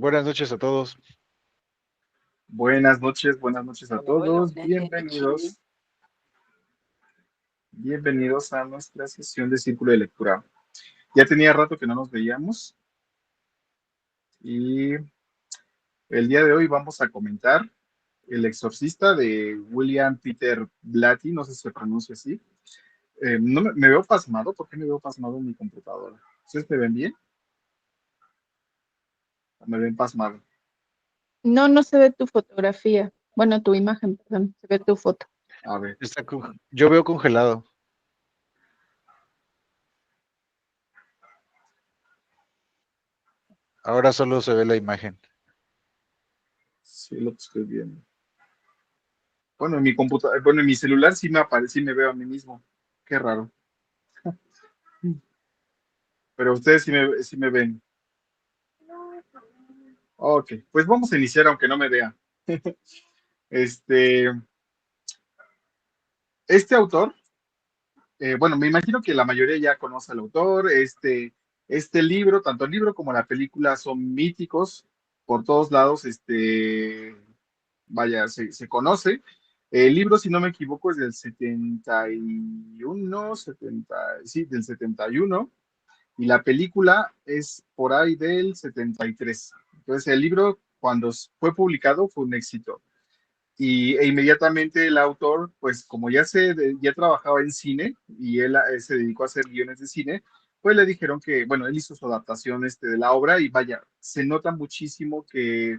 Buenas noches a todos. Buenas noches a Hola, hola, todos. buenas noches. Bienvenidos a nuestra sesión de Círculo de Lectura. Ya tenía rato que no nos veíamos y el día de hoy vamos a comentar El Exorcista de William Peter Blatty, no sé si se pronuncia así. No me veo pasmado. ¿Por qué me veo pasmado en mi computadora? ¿Ustedes me ven bien? ¿O me ven pasmado? No, no se ve tu fotografía. Bueno, tu imagen, perdón, se ve tu foto. A ver, Yo veo congelado. Ahora solo se ve la imagen. sí lo que estoy viendo. Bueno, en mi computadora, bueno, en mi celular sí me aparece, sí me veo a mí mismo. Qué raro. Pero ustedes sí me ven. Ok, pues vamos a iniciar aunque no me vea. Este, este autor, bueno, me imagino que la mayoría ya conoce al autor. Este libro, tanto el libro como la película son míticos por todos lados. Vaya, se conoce. El libro, si no me equivoco, es del 71, 70, sí, del 71, y la película es por ahí del 73. Entonces, el libro, cuando fue publicado, fue un éxito. E inmediatamente el autor, pues como ya trabajaba en cine y él se dedicó a hacer guiones de cine, pues le dijeron que, bueno, él hizo su adaptación de la obra y vaya, se nota muchísimo que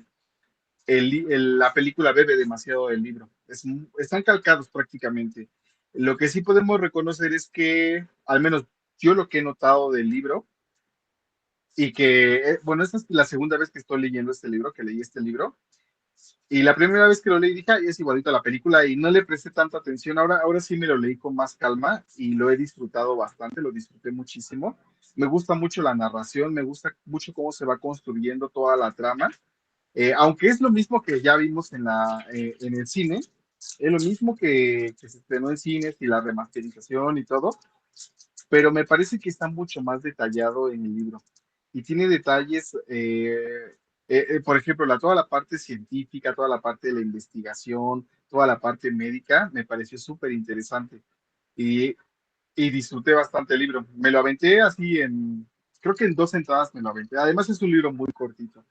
la película bebe demasiado del libro. Están calcados prácticamente. Lo que sí podemos reconocer es que, al menos yo lo que he notado del libro, y que, bueno, esta es la segunda vez que estoy leyendo este libro, que leí este libro, y la primera vez que lo leí dije: "Ay, es igualito a la película", y no le presté tanta atención. Ahora sí me lo leí con más calma y lo he disfrutado bastante, lo disfruté muchísimo. Me gusta mucho la narración, me gusta mucho cómo se va construyendo toda la trama. Aunque es lo mismo que ya vimos en el cine, es lo mismo que se estrenó en cines y la remasterización y todo, pero me parece que está mucho más detallado en el libro y tiene detalles, por ejemplo, toda la parte científica, toda la parte de la investigación, toda la parte médica, me pareció súper interesante y, y disfruté bastante el libro. Me lo aventé así creo que en 2 entradas me lo aventé. Además es un libro muy cortito.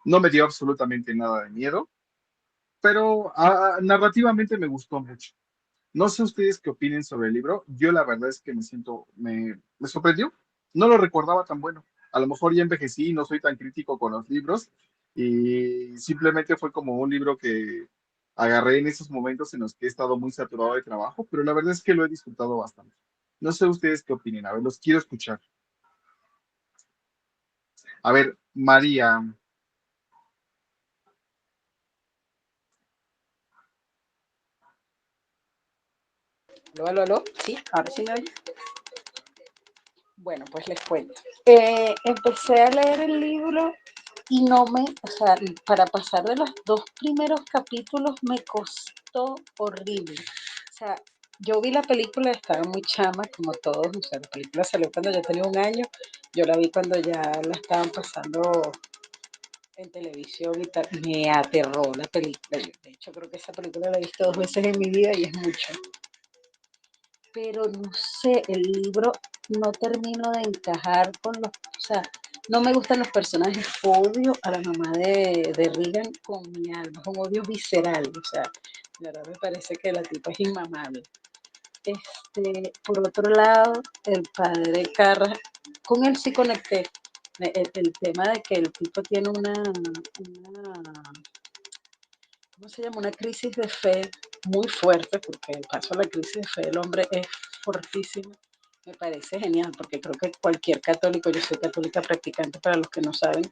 No me dio absolutamente nada de miedo, pero narrativamente me gustó mucho. No sé ustedes qué opinen sobre el libro. Yo la verdad es que me sorprendió. No lo recordaba tan bueno. A lo mejor ya envejecí y no soy tan crítico con los libros y simplemente fue como un libro que agarré en esos momentos en los que he estado muy saturado de trabajo, pero la verdad es que lo he disfrutado bastante. No sé ustedes qué opinen. A ver, los quiero escuchar. A ver, María. Aló, aló, aló. Sí, ahora sí me oye. Bueno, pues les cuento. Empecé a leer el libro y o sea, para pasar de los dos primeros capítulos me costó horrible. O sea, yo vi la película, estaba muy chama, como todos. O sea, la película salió cuando yo tenía 1 año. Yo la vi cuando ya la estaban pasando en televisión y tal. Me aterró la película. De hecho, creo que esa película la he visto 2 veces en mi vida y es mucho. Pero no sé, el libro no termino de encajar o sea, no me gustan los personajes. Odio a la mamá de Regan con mi alma, un odio visceral. O sea, de verdad me parece que la tipa es inmamable. Por otro lado, el padre Carras, con él sí conecté. El tema de que el tipo tiene ¿cómo se llama? Una crisis de fe muy fuerte, porque el paso a la crisis de fe del hombre es fortísimo. Me parece genial, porque creo que cualquier católico, yo soy católica practicante para los que no saben,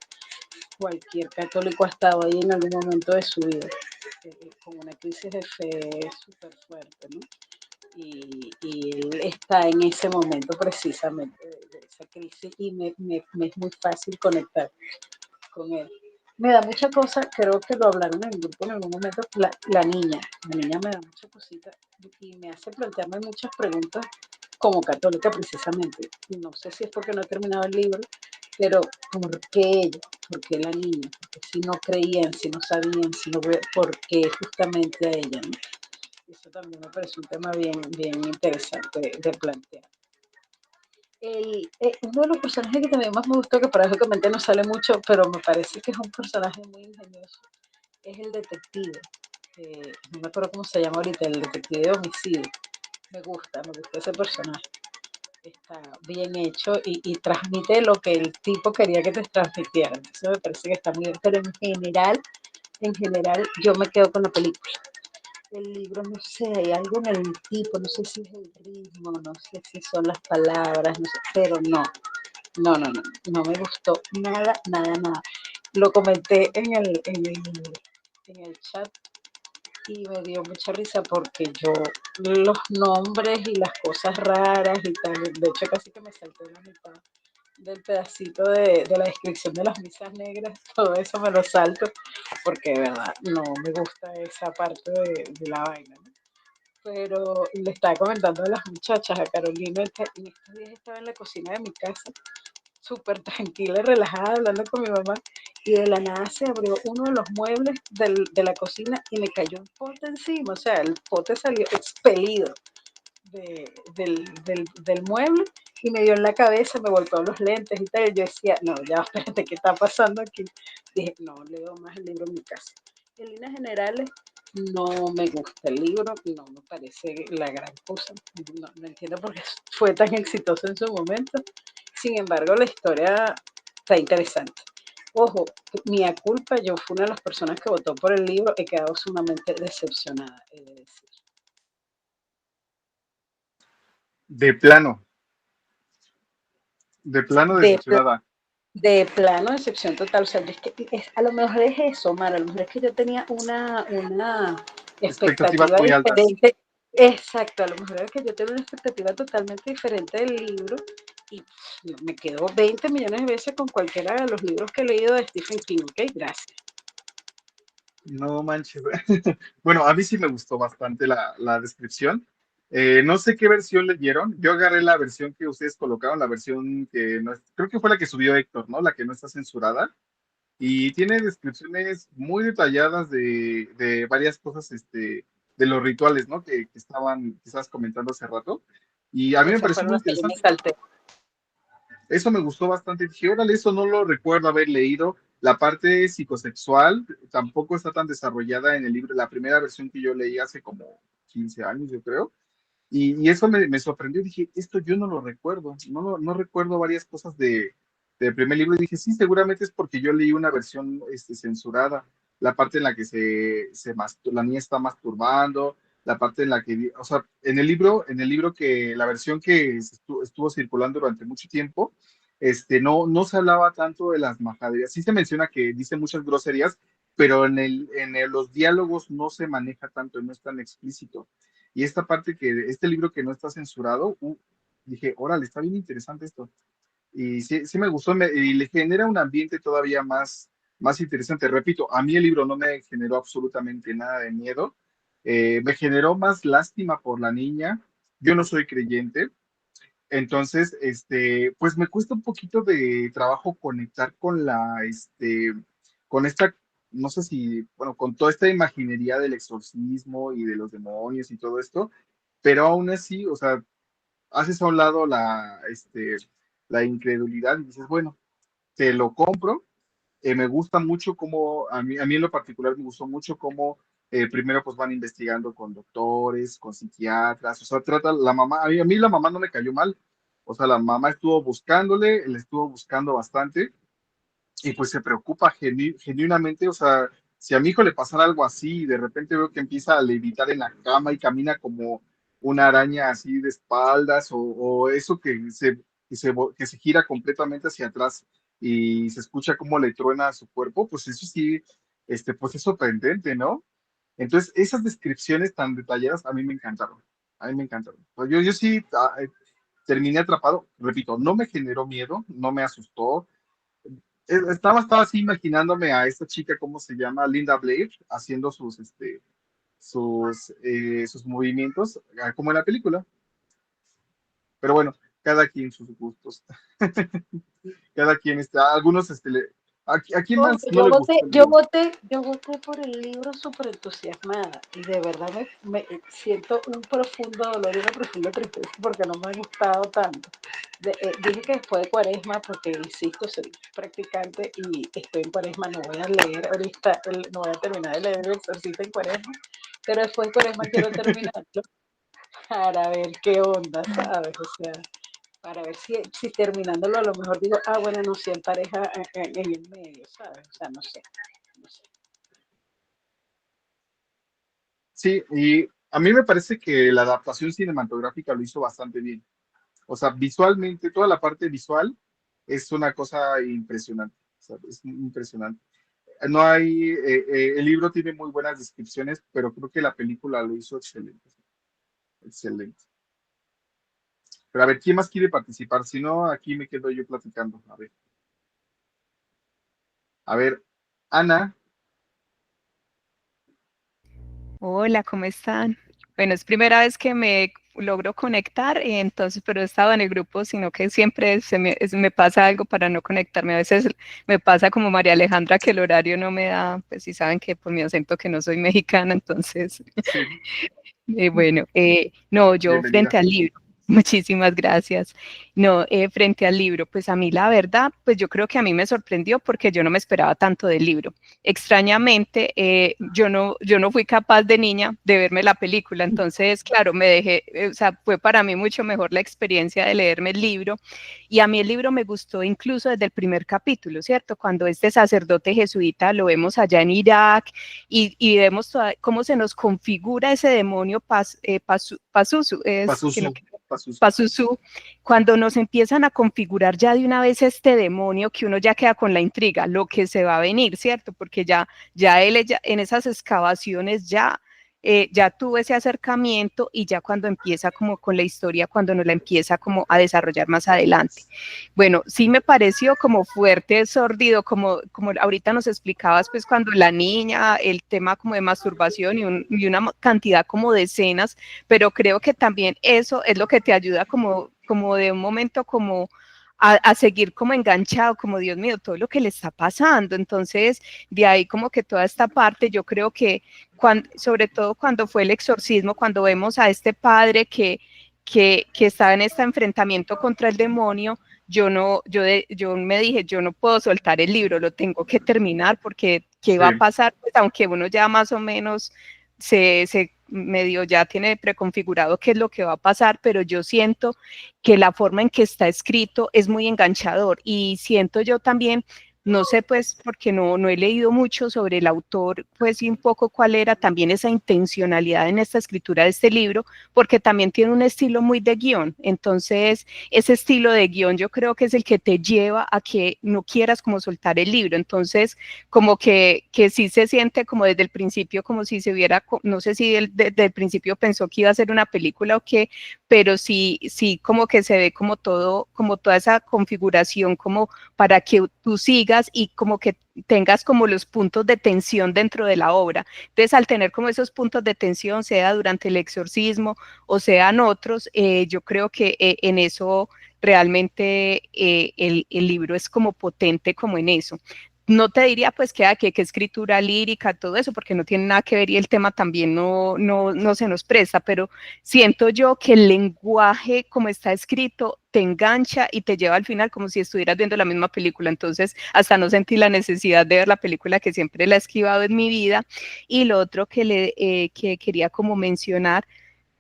cualquier católico ha estado ahí en algún momento de su vida, con una crisis de fe súper fuerte, ¿no? Y él está en ese momento precisamente de esa crisis y me es muy fácil conectar con él. Me da mucha cosa, creo que lo hablaron en el grupo en algún momento, la niña me da mucha cosita y me hace plantearme muchas preguntas como católica precisamente. No sé si es porque no he terminado el libro, pero ¿por qué ella? ¿Por qué la niña? Porque si no creían, si no sabían, si no ¿por qué justamente a ella? ¿No? Eso también me parece un tema bien, bien interesante de plantear. Uno de los personajes que también más me gustó, que paradójicamente no sale mucho, pero me parece que es un personaje muy ingenioso, es el detective. No me acuerdo cómo se llama ahorita, el detective de homicidio. Me gusta ese personaje. Está bien hecho y transmite lo que el tipo quería que te transmitiera. Eso me parece que está muy bien, pero en general, yo me quedo con la película. El libro, no sé, hay algo en el tipo, no sé si es el ritmo, no sé si son las palabras, no sé, pero no me gustó nada, nada, nada. Lo comenté en el chat y me dio mucha risa porque yo los nombres y las cosas raras y tal, de hecho casi que me salté la mitad del pedacito de la descripción de las misas negras, todo eso me lo salto porque de verdad no me gusta esa parte de la vaina, ¿no? Pero le estaba comentando a las muchachas, a Carolina, que en estos días estaba en la cocina de mi casa, súper tranquila y relajada, hablando con mi mamá, y de la nada se abrió uno de los muebles de la cocina y me cayó un pote encima, o sea, el pote salió expelido del mueble y me dio en la cabeza, me golpeó los lentes y tal, y yo decía, no, ya, espérate, ¿qué está pasando aquí? Dije, no, leo más el libro en mi casa. En líneas generales, no me gusta el libro, no me parece la gran cosa, no entiendo por qué fue tan exitoso en su momento, sin embargo, la historia está interesante. Ojo, mía culpa, yo fui una de las personas que votó por el libro, he quedado sumamente decepcionada, he de decir. De plano, de plano De decepcionada. De plano, decepción total. O sea, a lo mejor es eso, Mara. A lo mejor es que yo tenía una Expectativas expectativa muy altas. diferente. Exacto, a lo mejor es que yo tengo una expectativa totalmente diferente del libro y me quedo 20 millones de veces con cualquiera de los libros que he leído de Stephen King. Ok, gracias. No manches. Bueno, a mí sí me gustó bastante la descripción. No sé qué versión leyeron. Yo agarré la versión que ustedes colocaron, la versión que no es, creo que fue la que subió Héctor, ¿no? La que no está censurada. Y tiene descripciones muy detalladas de varias cosas, de los rituales, ¿no? Que estaban quizás comentando hace rato. Y a mí me Esas pareció fueron muy las que yo me interesante. salté. Eso me gustó bastante. Dije, órale, eso no lo recuerdo haber leído. La parte psicosexual tampoco está tan desarrollada en el libro. La primera versión que yo leí hace como 15 años, yo creo. Y eso me sorprendió. Dije, esto yo no lo recuerdo. No recuerdo varias cosas del primer libro. Y dije, sí, seguramente es porque yo leí una versión censurada. La parte en la que la niña está masturbando, la parte en la que, o sea, en el libro que la versión que estuvo circulando durante mucho tiempo, no se hablaba tanto de las majaderías. Sí se menciona que dice muchas groserías, pero los diálogos no se maneja tanto, no es tan explícito. Y esta parte este libro que no está censurado, dije, órale, está bien interesante esto. Y sí, sí me gustó y le genera un ambiente todavía más interesante. Repito, a mí el libro no me generó absolutamente nada de miedo. Me generó más lástima por la niña. Yo no soy creyente, entonces, pues me cuesta un poquito de trabajo conectar con esta, no sé si, bueno, con toda esta imaginería del exorcismo y de los demonios y todo esto, pero aún así, o sea, haces a un lado la incredulidad y dices, bueno, te lo compro. Me gusta mucho cómo, a mí en lo particular me gustó mucho cómo primero pues van investigando con doctores, con psiquiatras, o sea, trata la mamá, a mí la mamá no me cayó mal, o sea, la mamá estuvo buscándole, le estuvo buscando bastante y pues se preocupa genuinamente, o sea, si a mi hijo le pasara algo así y de repente veo que empieza a levitar en la cama y camina como una araña así de espaldas o eso que se gira completamente hacia atrás y se escucha cómo le truena a su cuerpo, pues eso sí, pues es sorprendente, ¿no? Entonces, esas descripciones tan detalladas a mí me encantaron, a mí me encantaron. Pues yo sí terminé atrapado, repito, no me generó miedo, no me asustó, estaba así imaginándome a esta chica, ¿cómo se llama? Linda Blair, haciendo sus movimientos, como en la película. Pero bueno, cada quien sus gustos. Cada quien está, algunos, ¿a quién Oye, más no le gustó el yo libro? voté, yo voté por el libro súper entusiasmada y de verdad me siento un profundo dolor y una profunda tristeza porque no me ha gustado tanto. Dije que después de Cuaresma, porque insisto, soy practicante y estoy en Cuaresma, no voy a leer ahorita, no voy a terminar de leer el Exorcista en Cuaresma, pero después de Cuaresma quiero terminarlo para ver qué onda, ¿sabes? O sea, para ver si terminándolo a lo mejor digo, bueno, no sé, en pareja en el medio, ¿sabes? O sea, no sé, no sé. Sí, y a mí me parece que la adaptación cinematográfica lo hizo bastante bien. O sea, visualmente, toda la parte visual es una cosa impresionante. O sea, es impresionante. No hay, el libro tiene muy buenas descripciones, pero creo que la película lo hizo excelente. Excelente. Pero a ver, ¿quién más quiere participar? Si no, aquí me quedo yo platicando. A ver, Ana, Hola, ¿cómo están? Bueno, es primera vez que me logro conectar, y entonces, pero he estado en el grupo, sino que siempre me pasa algo para no conectarme. A veces me pasa como María Alejandra, que el horario no me da, pues si saben que por mi acento que no soy mexicana, entonces sí, bueno, no, yo bienvenida. frente al libro, muchísimas gracias. No, frente al libro, pues a mí la verdad, pues yo creo que a mí me sorprendió porque yo no me esperaba tanto del libro. Extrañamente, yo no fui capaz de niña de verme la película, entonces, claro, me dejé, o sea, fue para mí mucho mejor la experiencia de leerme el libro. Y a mí el libro me gustó incluso desde el primer capítulo, ¿cierto? Cuando este sacerdote jesuita lo vemos allá en Irak y vemos cómo se nos configura ese demonio Pazuzu, es que no, Pazuzu, Pazuzu. Pazuzu, cuando nos empiezan a configurar ya de una vez este demonio, que uno ya queda con la intriga, lo que se va a venir, ¿cierto? Porque ya él en esas excavaciones ya tuvo ese acercamiento y ya cuando empieza como con la historia, cuando nos la empieza como a desarrollar más adelante. Bueno, sí me pareció como fuerte, sordido, como ahorita nos explicabas, pues cuando la niña, el tema como de masturbación y una cantidad como de escenas, pero creo que también eso es lo que te ayuda como de un momento como a seguir como enganchado, como Dios mío, todo lo que le está pasando. Entonces, de ahí como que toda esta parte, yo creo que sobre todo cuando fue el exorcismo, cuando vemos a este padre que estaba en este enfrentamiento contra el demonio, yo me dije, yo no puedo soltar el libro, lo tengo que terminar porque ¿qué Sí, va a pasar? Pues aunque uno ya más o menos se medio ya tiene preconfigurado qué es lo que va a pasar, pero yo siento que la forma en que está escrito es muy enganchador y siento yo también, no sé pues porque no he leído mucho sobre el autor, pues y un poco cuál era también esa intencionalidad en esta escritura de este libro, porque también tiene un estilo muy de guión, entonces ese estilo de guión yo creo que es el que te lleva a que no quieras como soltar el libro, entonces como que sí se siente como desde el principio, como si se hubiera, no sé si desde el principio pensó que iba a ser una película o qué, pero sí como que se ve como todo, como toda esa configuración como para que tú sigas y como que tengas como los puntos de tensión dentro de la obra. Entonces, al tener como esos puntos de tensión, sea durante el exorcismo o sean otros, yo creo que en eso realmente el libro es como potente como en eso. No te diría pues que escritura lírica, todo eso, porque no tiene nada que ver y el tema también no se nos presta, pero siento yo que el lenguaje como está escrito te engancha y te lleva al final como si estuvieras viendo la misma película, entonces hasta no sentí la necesidad de ver la película que siempre la he esquivado en mi vida. Y lo otro que quería como mencionar,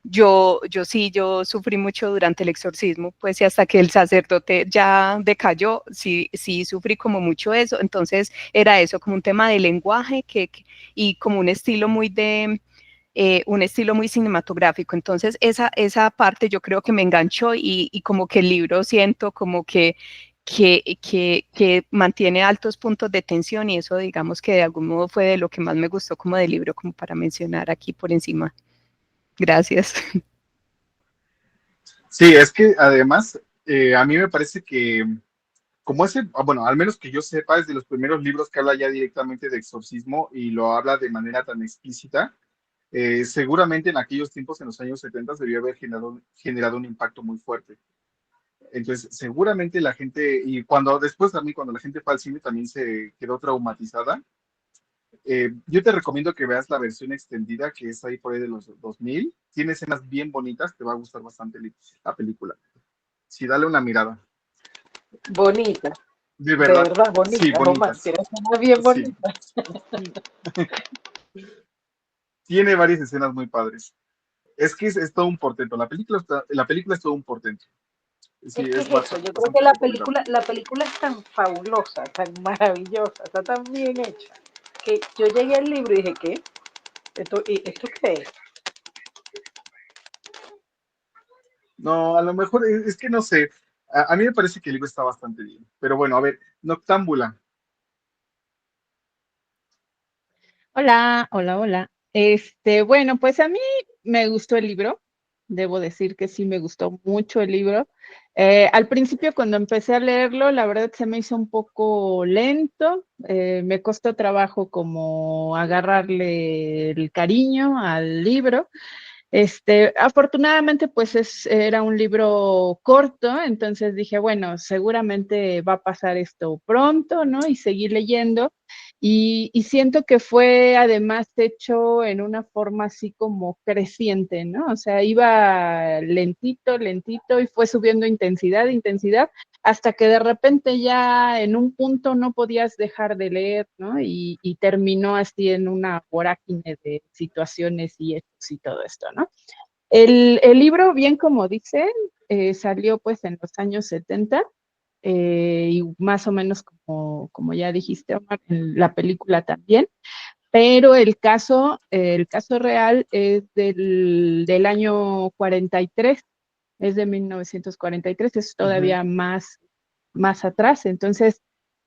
yo sufrí mucho durante el exorcismo, pues y hasta que el sacerdote ya decayó, sí sufrí como mucho eso, entonces era eso, como un tema de lenguaje y como un estilo muy cinematográfico. Entonces, esa parte yo creo que me enganchó y como que el libro siento como que mantiene altos puntos de tensión y eso digamos que de algún modo fue de lo que más me gustó como del libro, como para mencionar aquí por encima. Gracias. sí, es que además a mí me parece que como bueno, al menos que yo sepa, es de los primeros libros que habla ya directamente de exorcismo y lo habla de manera tan explícita. Seguramente en aquellos tiempos, en los años 70, debió haber generado un impacto muy fuerte. Entonces, seguramente la gente, y cuando después también, cuando la gente fue al cine, también se quedó traumatizada. Yo te recomiendo que veas la versión extendida, que es ahí por ahí de los 2000. Tiene escenas bien bonitas, te va a gustar bastante la película. Sí, dale una mirada. Bonita, De de verdad, verdad, sí, bonita, Omar. bonitas. Tienes una bien Sí, bonita. tiene varias escenas muy padres. Es que es todo un portento. La película es todo un portento. Sí, Es que es es eso, bastante, yo creo que bastante recomendable. la película es tan fabulosa, tan maravillosa, está tan bien hecha, que yo llegué al libro y dije, ¿qué? ¿Esto qué es? No, a lo mejor es que no sé. A mí me parece que el libro está bastante bien. Pero bueno, a ver, Noctámbula. Hola, hola, hola. Bueno, pues a mí me gustó el libro. Debo decir que sí me gustó mucho el libro. Al principio, cuando empecé a leerlo, la verdad se me hizo un poco lento. Me costó trabajo como agarrarle el cariño al libro. Afortunadamente, pues era un libro corto, entonces dije, bueno, seguramente va a pasar esto pronto, ¿no? Y seguir leyendo. Y siento que fue además hecho en una forma así como creciente, ¿no? O sea, iba lentito, lentito y fue subiendo intensidad, intensidad, hasta que de repente ya en un punto no podías dejar de leer, ¿no? Y terminó así en una vorágine de situaciones y hechos y todo esto, ¿no? El libro, bien como dicen, salió pues en los años 70 y más o menos como ya dijiste, Omar, en la película también, pero el caso real es del año 43, es de 1943, es Ujú. todavía más atrás. Entonces,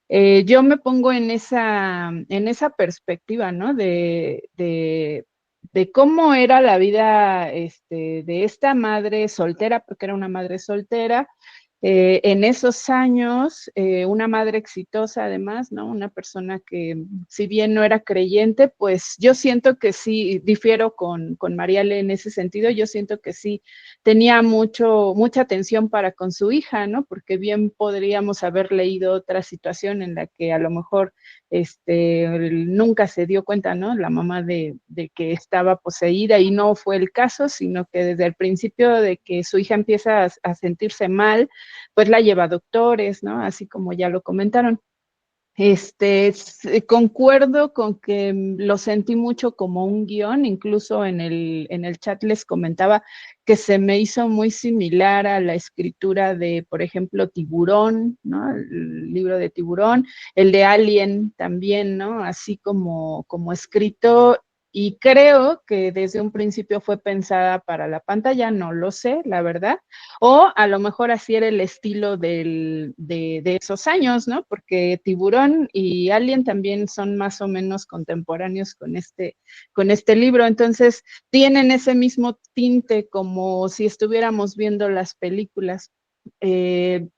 yo me pongo en esa perspectiva, ¿no? De cómo era la vida de esta madre soltera, porque era una madre soltera, en esos años, una madre exitosa además, ¿no? Una persona que, si bien no era creyente, pues yo siento que sí, difiero con Mariale en ese sentido, yo siento que sí tenía mucha atención para con su hija, ¿no? Porque bien podríamos haber leído otra situación en la que a lo mejor nunca se dio cuenta, ¿no? La mamá de que estaba poseída y no fue el caso, sino que desde el principio de que su hija empieza a sentirse mal, pues la lleva a doctores, ¿no? Así como ya lo comentaron. Concuerdo con que lo sentí mucho como un guión, incluso en el chat les comentaba que se me hizo muy similar a la escritura de, por ejemplo, Tiburón, ¿no? El libro de Tiburón, el de Alien también, ¿no? Así como escrito, y creo que desde un principio fue pensada para la pantalla, no lo sé, la verdad, o a lo mejor así era el estilo de esos años, ¿no? Porque Tiburón y Alien también son más o menos contemporáneos con este libro. Entonces, tienen ese mismo tinte como si estuviéramos viendo las películas. Eh,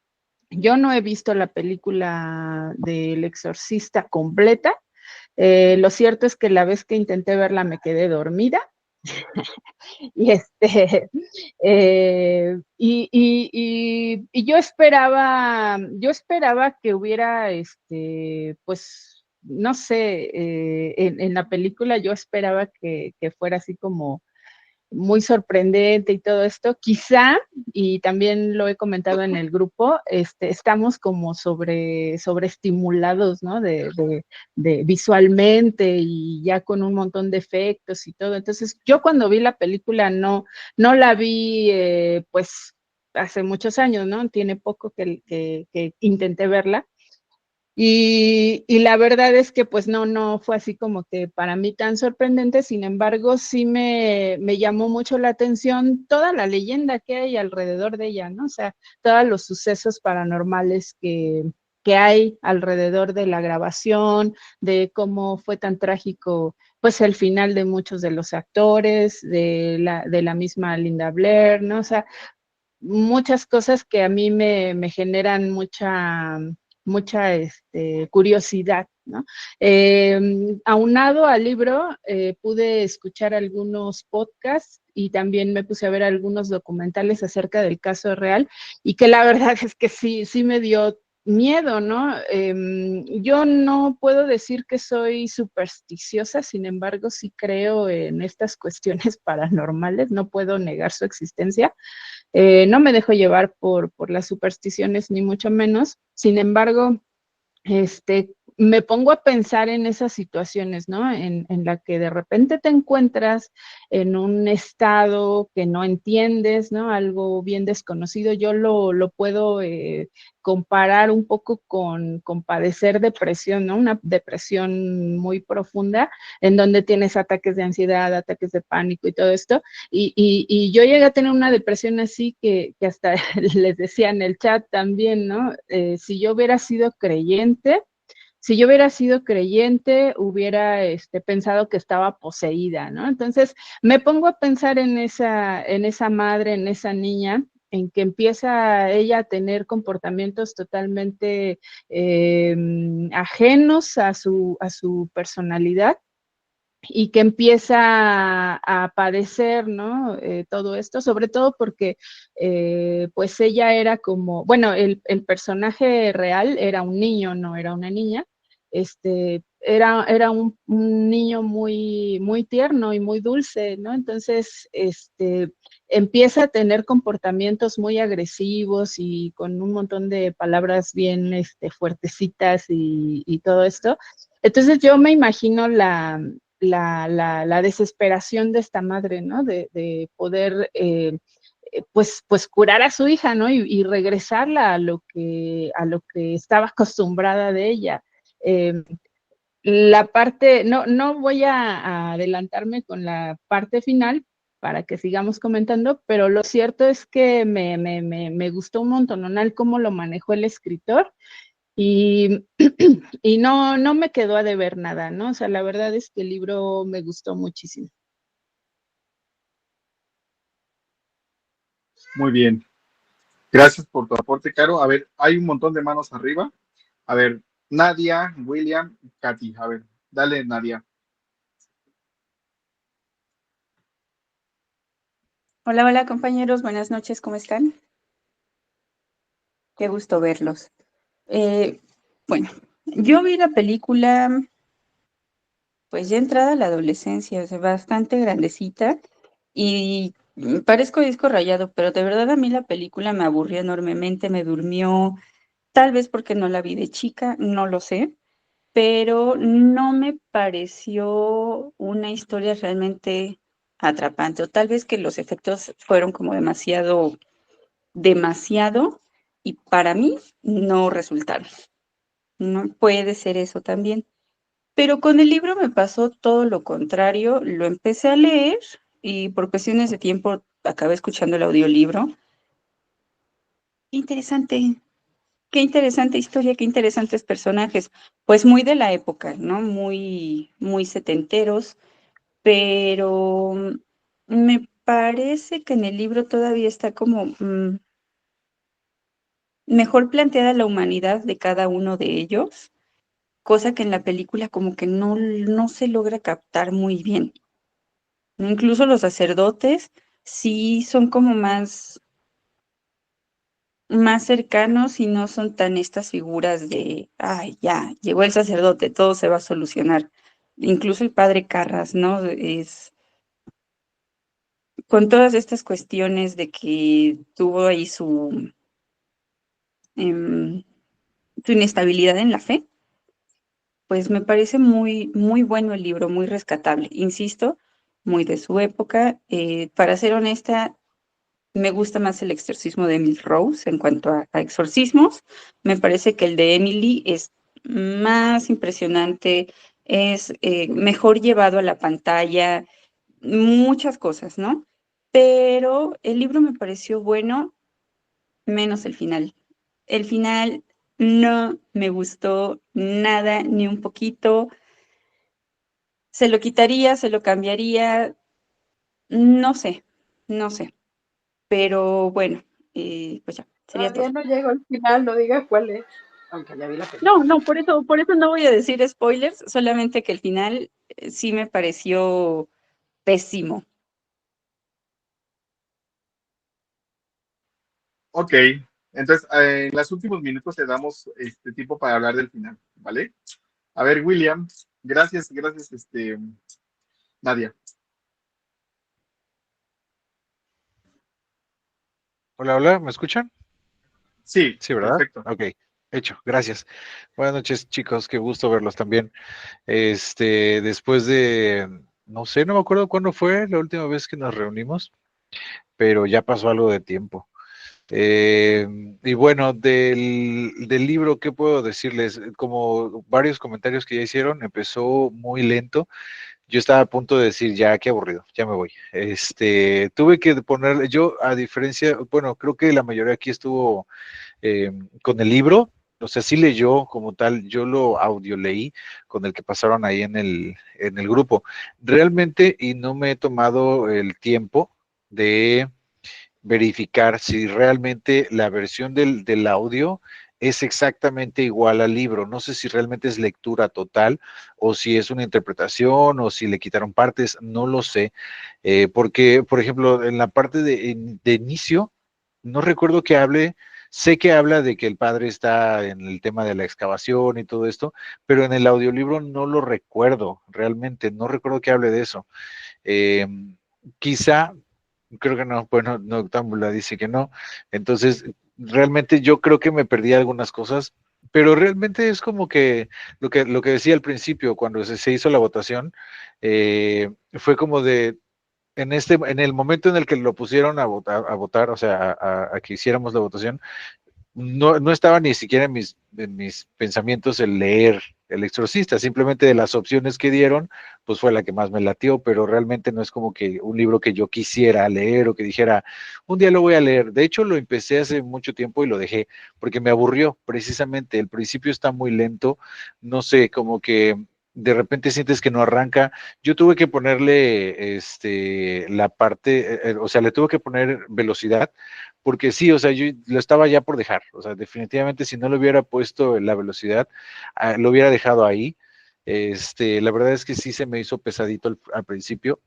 yo no he visto la película del Exorcista completa. Lo cierto es que la vez que intenté verla me quedé dormida. Y y yo esperaba que hubiera, pues, no sé, en la película yo esperaba que fuera así como muy sorprendente y todo esto, quizá, y también lo he comentado en el grupo, estamos como sobreestimulados, ¿no? De visualmente y ya con un montón de efectos y todo. Entonces, yo cuando vi la película no la vi, pues, hace muchos años, ¿no? Tiene poco que intenté verla. Y la verdad es que pues no fue así como que para mí tan sorprendente, sin embargo, sí me llamó mucho la atención toda la leyenda que hay alrededor de ella, ¿no? O sea, todos los sucesos paranormales que hay alrededor de la grabación, de cómo fue tan trágico pues el final de muchos de los actores, de la misma Linda Blair, ¿no? O sea, muchas cosas que a mí me generan mucha curiosidad, ¿no? Aunado al libro, pude escuchar algunos podcasts y también me puse a ver algunos documentales acerca del caso real y que la verdad es que sí me dio miedo, ¿no? Yo no puedo decir que soy supersticiosa, sin embargo, sí creo en estas cuestiones paranormales, no puedo negar su existencia. No me dejo llevar por las supersticiones, ni mucho menos. Sin embargo, me pongo a pensar en esas situaciones, ¿no? En la que de repente te encuentras en un estado que no entiendes, ¿no? Algo bien desconocido. Yo lo puedo comparar un poco con padecer depresión, ¿no? Una depresión muy profunda, en donde tienes ataques de ansiedad, ataques de pánico y todo esto. Y yo llegué a tener una depresión así que hasta les decía en el chat también, ¿no? Si yo hubiera sido creyente, hubiera pensado que estaba poseída, ¿no? Entonces, me pongo a pensar en esa madre, en esa niña, en que empieza ella a tener comportamientos totalmente ajenos a su personalidad y que empieza a padecer, ¿no? Todo esto, sobre todo porque, pues ella era como, bueno, el personaje real era un niño, no era una niña. Era un niño muy tierno y muy dulce, ¿no? Entonces, empieza a tener comportamientos muy agresivos y con un montón de palabras bien, fuertecitas y todo esto. Entonces, yo me imagino la desesperación de esta madre, ¿no? De poder, pues curar a su hija, ¿no? Y regresarla a lo que estaba acostumbrada de ella. La parte, no voy a adelantarme con la parte final para que sigamos comentando, pero lo cierto es que me gustó un montonal cómo lo manejó el escritor y, y no me quedó a deber nada, ¿no? O sea, la verdad es que el libro me gustó muchísimo. Muy bien. Gracias por tu aporte, Caro. A ver, hay un montón de manos arriba. A ver, Nadia, William, Katy. A ver, dale, Nadia. Hola, hola compañeros, buenas noches, ¿cómo están? Qué gusto verlos. Eh, bueno, yo vi la película, pues ya entrada a la adolescencia, o sea, bastante grandecita y parezco disco rayado, pero de verdad a mí la película me aburrió enormemente, me durmió, tal vez porque no la vi de chica, no lo sé, pero no me pareció una historia realmente atrapante, o tal vez que los efectos fueron como demasiado y para mí no resultaron. No puede ser eso también. Pero con el libro me pasó todo lo contrario. Lo empecé a leer y por cuestiones de tiempo acabé escuchando el audiolibro. Interesante, qué interesante historia, qué interesantes personajes. Pues muy de la época, ¿no? Muy setenteros, pero me parece que en el libro todavía está como mejor planteada la humanidad de cada uno de ellos, cosa que en la película como que no se logra captar muy bien. Incluso los sacerdotes sí son como más cercanos y no son tan estas figuras de, ay, ya, llegó el sacerdote, todo se va a solucionar. Incluso el padre Carras, ¿no? Es con todas estas cuestiones de que tuvo ahí em, su inestabilidad en la fe, pues me parece muy bueno el libro, muy rescatable. Insisto, muy de su época. Para ser honesta, me gusta más el exorcismo de Emily Rose en cuanto a exorcismos. Me parece que el de Emily es más impresionante, es mejor llevado a la pantalla, muchas cosas, ¿no? Pero el libro me pareció bueno, menos el final. El final no me gustó nada, ni un poquito. Se lo quitaría, se lo cambiaría, no sé, no sé. Pero bueno, pues ya, sería todo. Todavía no llego al final, no digas cuál es, aunque ya vi la película. No, por eso no voy a decir spoilers, solamente que el final sí me pareció pésimo. Ok, entonces en los últimos minutos te damos este tiempo para hablar del final, ¿vale? A ver, William, gracias, Nadia. Hola, hola, ¿me escuchan? Sí, Sí, ¿verdad? perfecto. Ok, hecho, gracias. Buenas noches, chicos, qué gusto verlos también. Después de, no sé, no me acuerdo cuándo fue la última vez que nos reunimos, pero ya pasó algo de tiempo. Eh, y bueno, del libro, ¿qué puedo decirles? Como varios comentarios que ya hicieron, empezó muy lento. Yo estaba a punto de decir, ya, qué aburrido, ya me voy. Tuve que poner, yo a diferencia, bueno, creo que la mayoría aquí estuvo con el libro, o sea, sí leyó como tal, yo lo audio leí con el que pasaron ahí en el grupo. Realmente, y no me he tomado el tiempo de verificar si realmente la versión del audio es exactamente igual al libro. No sé si realmente es lectura total o si es una interpretación o si le quitaron partes, no lo sé. Porque, por ejemplo, en la parte de inicio, no recuerdo que hable, sé que habla de que el padre está en el tema de la excavación y todo esto, pero en el audiolibro no lo recuerdo realmente, no recuerdo que hable de eso. Eh, Quizá, creo que no, bueno, Noctámbula dice que no. Entonces, realmente yo creo que me perdí algunas cosas, pero realmente es como que lo que decía al principio, cuando se hizo la votación, fue como de, en el momento en el que lo pusieron a votar, o sea, a que hiciéramos la votación, no estaba ni siquiera en mis pensamientos el leer El Exorcista, simplemente de las opciones que dieron, pues fue la que más me latió, pero realmente no es como que un libro que yo quisiera leer o que dijera, un día lo voy a leer. De hecho, lo empecé hace mucho tiempo y lo dejé, porque me aburrió, precisamente. El principio está muy lento, no sé, como que de repente sientes que no arranca. Yo tuve que ponerle la parte, o sea, le tuve que poner velocidad porque sí, o sea, yo lo estaba ya por dejar, o sea, definitivamente si no le hubiera puesto la velocidad, lo hubiera dejado ahí. La verdad es que sí se me hizo pesadito al principio,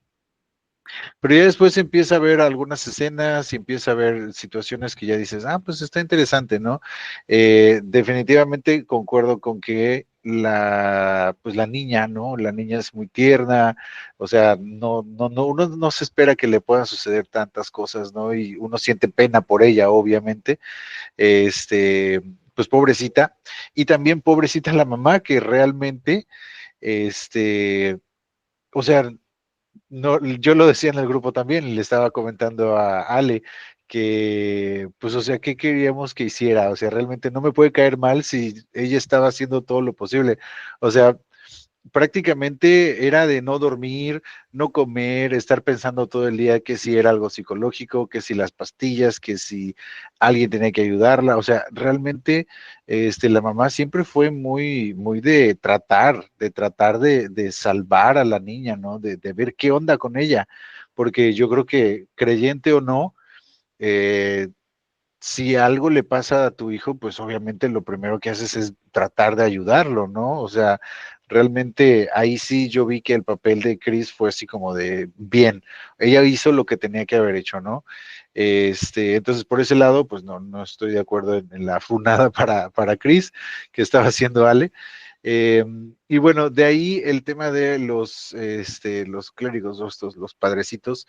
pero ya después empieza a ver algunas escenas y empieza a ver situaciones que ya dices, ah, pues está interesante, ¿no? Definitivamente concuerdo con que pues la niña, ¿no? La niña es muy tierna, o sea, uno no se espera que le puedan suceder tantas cosas, ¿no? Y uno siente pena por ella, obviamente, este, pues pobrecita, y también pobrecita la mamá que realmente, o sea, no, yo lo decía en el grupo también, le estaba comentando a Ale que, pues, o sea, ¿qué queríamos que hiciera? O sea, realmente no me puede caer mal si ella estaba haciendo todo lo posible. O sea, prácticamente era de no dormir, no comer, estar pensando todo el día que si era algo psicológico, que si las pastillas, que si alguien tenía que ayudarla. O sea, realmente la mamá siempre fue muy de tratar de salvar a la niña, ¿no? De ver qué onda con ella. Porque yo creo que creyente o no, eh, si algo le pasa a tu hijo, pues obviamente lo primero que haces es tratar de ayudarlo, ¿no? O sea, realmente ahí sí yo vi que el papel de Chris fue así como de bien, ella hizo lo que tenía que haber hecho, ¿no? Entonces por ese lado, pues no estoy de acuerdo en la funada para Chris que estaba haciendo Ale. Y bueno, de ahí el tema de los clérigos, los padrecitos,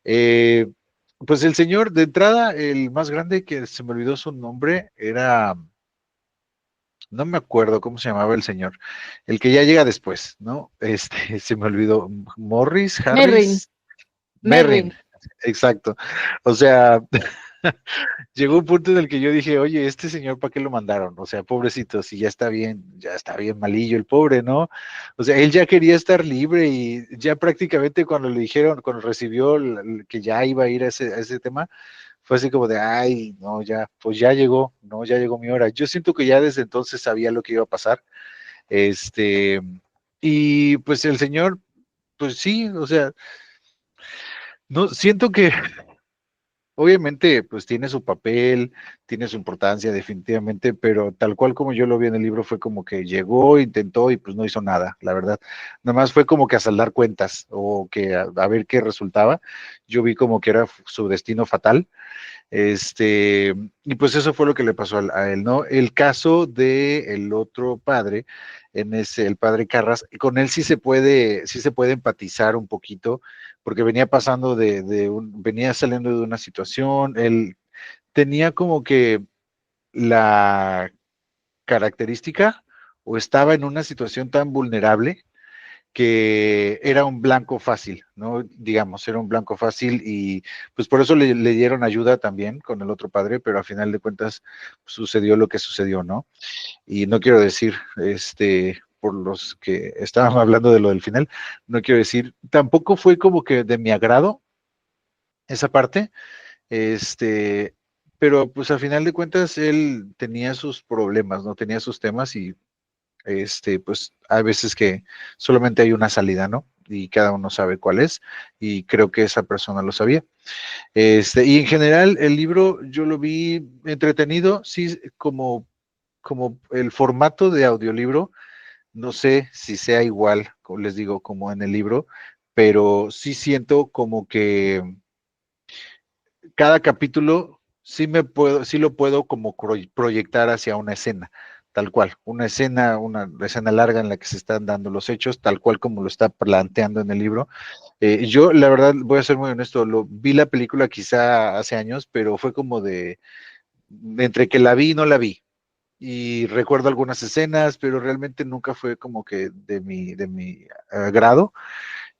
eh, pues el señor, de entrada, el más grande que se me olvidó su nombre, era, no me acuerdo cómo se llamaba el señor, el que ya llega después, ¿no? Se me olvidó, Morris, Merrin, Harris, Merrin, Merrin. exacto. O sea, llegó un punto en el que yo dije, oye, este señor, ¿para qué lo mandaron? O sea, pobrecito, si ya está bien malillo el pobre, ¿no? O sea, él ya quería estar libre y ya prácticamente cuando le dijeron, cuando recibió que ya iba a ir a ese tema, fue así como de, ay, no, ya, pues ya llegó, no, ya llegó mi hora. Yo siento que ya desde entonces sabía lo que iba a pasar. Este, y pues el señor, pues sí, o sea, no, siento que obviamente, pues tiene su papel, tiene su importancia definitivamente, pero tal cual como yo lo vi en el libro fue como que llegó, intentó y pues no hizo nada, la verdad. Nada más fue como que a saldar cuentas o que a ver qué resultaba. Yo vi como que era su destino fatal. Y pues eso fue lo que le pasó a él, ¿no? El caso de el otro padre, el padre Carras, con él sí se puede empatizar un poquito, porque venía pasando venía saliendo de una situación, él tenía como que la característica o estaba en una situación tan vulnerable que era un blanco fácil, ¿no? Digamos, era un blanco fácil y pues por eso le dieron ayuda también con el otro padre, pero a final de cuentas sucedió lo que sucedió, ¿no? Y no quiero decir, por los que estaban hablando de lo del final, no quiero decir, tampoco fue como que de mi agrado esa parte, este, pero pues a final de cuentas él tenía sus problemas, ¿no? Tenía sus temas y pues hay veces que solamente hay una salida, ¿no? Y cada uno sabe cuál es, y creo que esa persona lo sabía. Y en general el libro yo lo vi entretenido, sí, como el formato de audiolibro, no sé si sea igual, como les digo, como en el libro, pero sí siento como que cada capítulo sí lo puedo como proyectar hacia una escena, tal cual, una escena larga en la que se están dando los hechos, tal cual como lo está planteando en el libro. Yo, la verdad, voy a ser muy honesto, vi la película quizá hace años, pero fue como de entre que la vi y no la vi. Y recuerdo algunas escenas, pero realmente nunca fue como que de mi agrado.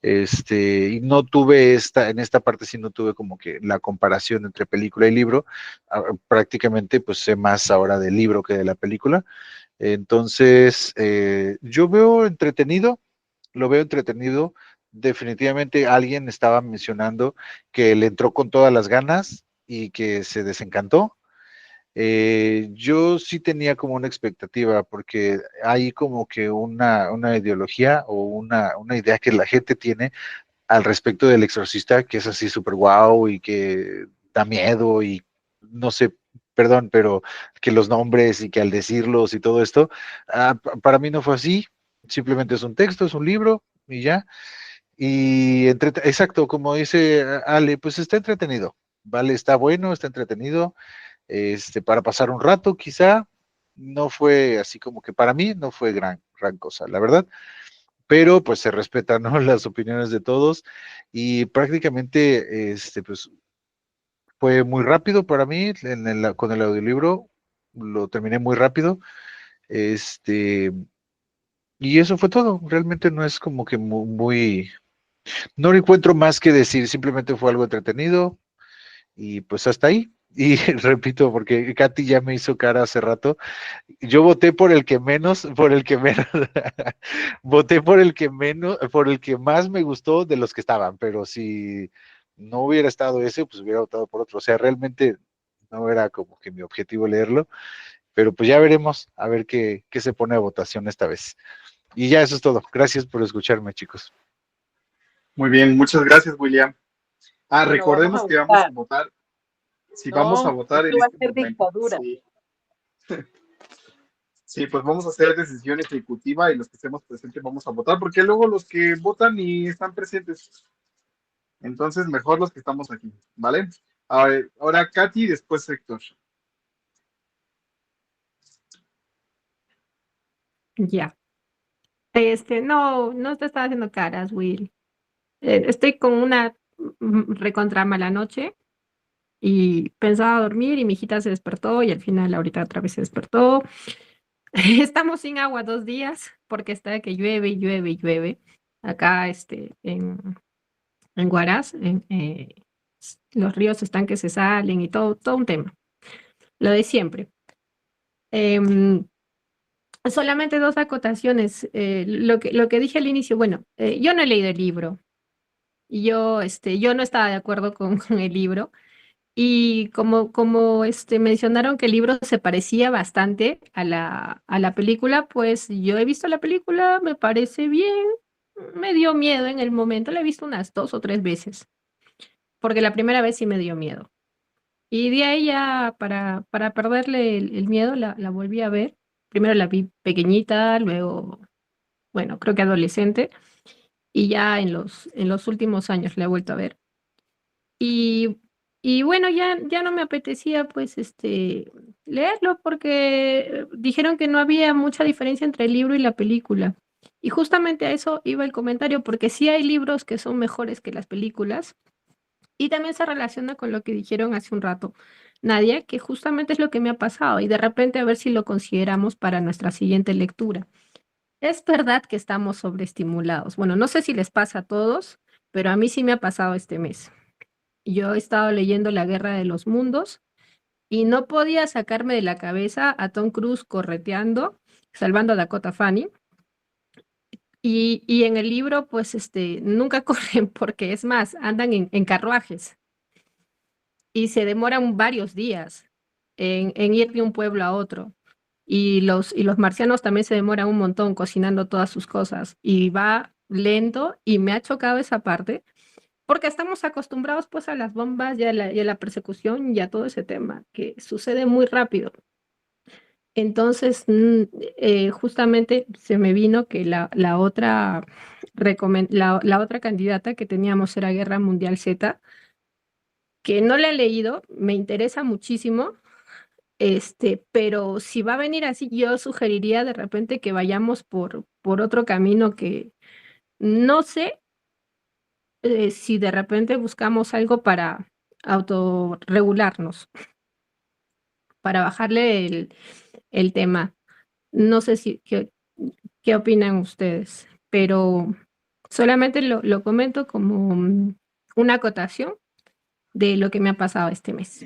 Y no tuve en esta parte sí no tuve como que la comparación entre película y libro. Prácticamente pues sé más ahora del libro que de la película. Entonces, yo lo veo entretenido. Definitivamente alguien estaba mencionando que le entró con todas las ganas y que se desencantó. Yo sí tenía como una expectativa, porque hay como que una ideología o una idea que la gente tiene al respecto del Exorcista, que es así súper guau y que da miedo y no sé, perdón, pero que los nombres y que al decirlos y todo esto, para mí no fue así, simplemente es un texto, es un libro y ya. Exacto, como dice Ale, pues está entretenido, ¿vale? Está bueno, está entretenido, para pasar un rato quizá, no fue así como que para mí no fue gran cosa, la verdad, pero pues se respetan, ¿no? Las opiniones de todos y prácticamente, pues fue muy rápido para mí con el audiolibro, lo terminé muy rápido, este, y eso fue todo, realmente no es como que no le encuentro más que decir, simplemente fue algo entretenido y pues hasta ahí. Y repito, porque Katy ya me hizo cara hace rato, yo voté por el que menos, voté por el que más me gustó de los que estaban, pero si no hubiera estado ese, pues hubiera votado por otro. O sea, realmente no era como que mi objetivo leerlo, pero pues ya veremos a ver qué se pone a votación esta vez. Y ya eso es todo. Gracias por escucharme, chicos. Muy bien, muchas gracias, William. Bueno, vamos a Recordemos que vamos a votar. votar, si vamos a No, votar esto en va a este ser momento, dictadura. sí, sí, pues vamos a hacer decisión ejecutiva y los que estemos presentes vamos a votar, porque luego los que votan ni están presentes. Entonces, mejor los que estamos aquí, ¿vale? Ahora Katy y después Héctor. Ya. No te estaba haciendo caras, Will. Estoy con una recontra mala noche y pensaba dormir y mi hijita se despertó y al final ahorita otra vez se despertó. Estamos sin agua 2 días porque está que llueve y llueve y llueve. Acá, en Huaraz, los ríos están que se salen y todo un tema. Lo de siempre. Em, Solamente dos acotaciones. Lo que dije al inicio, bueno, yo no he leído el libro. Yo no estaba de acuerdo con el libro. Y como mencionaron que el libro se parecía bastante a la película, pues yo he visto la película, me parece bien, me dio miedo en el momento, la he visto unas 2 o 3 veces, porque la primera vez sí me dio miedo. Y de ahí ya para perderle el miedo la volví a ver. Primero la vi pequeñita, luego, bueno, creo que adolescente, y ya en los últimos años la he vuelto a ver. Y, y bueno, ya no me apetecía pues leerlo porque dijeron que no había mucha diferencia entre el libro y la película. Y justamente a eso iba el comentario, porque sí hay libros que son mejores que las películas. Y también se relaciona con lo que dijeron hace un rato, Nadia, que justamente es lo que me ha pasado y de repente a ver si lo consideramos para nuestra siguiente lectura. Es verdad que estamos sobreestimulados. Bueno, no sé si les pasa a todos, pero a mí sí me ha pasado este mes. Yo he estado leyendo La Guerra de los Mundos y no podía sacarme de la cabeza a Tom Cruise correteando, salvando a Dakota Fanning. Y en el libro, pues, nunca corren porque es más, andan en carruajes y se demoran varios días en ir de un pueblo a otro. Y los marcianos también se demoran un montón cocinando todas sus cosas y va lento y me ha chocado esa parte porque estamos acostumbrados pues a las bombas y a la persecución y a todo ese tema que sucede muy rápido. Entonces, justamente se me vino que la otra la otra candidata que teníamos era Guerra Mundial Z, que no la he leído, me interesa muchísimo, pero si va a venir así, yo sugeriría de repente que vayamos por otro camino que no sé si de repente buscamos algo para autorregularnos, para bajarle el tema. No sé si qué opinan ustedes, pero solamente lo comento como una acotación de lo que me ha pasado este mes.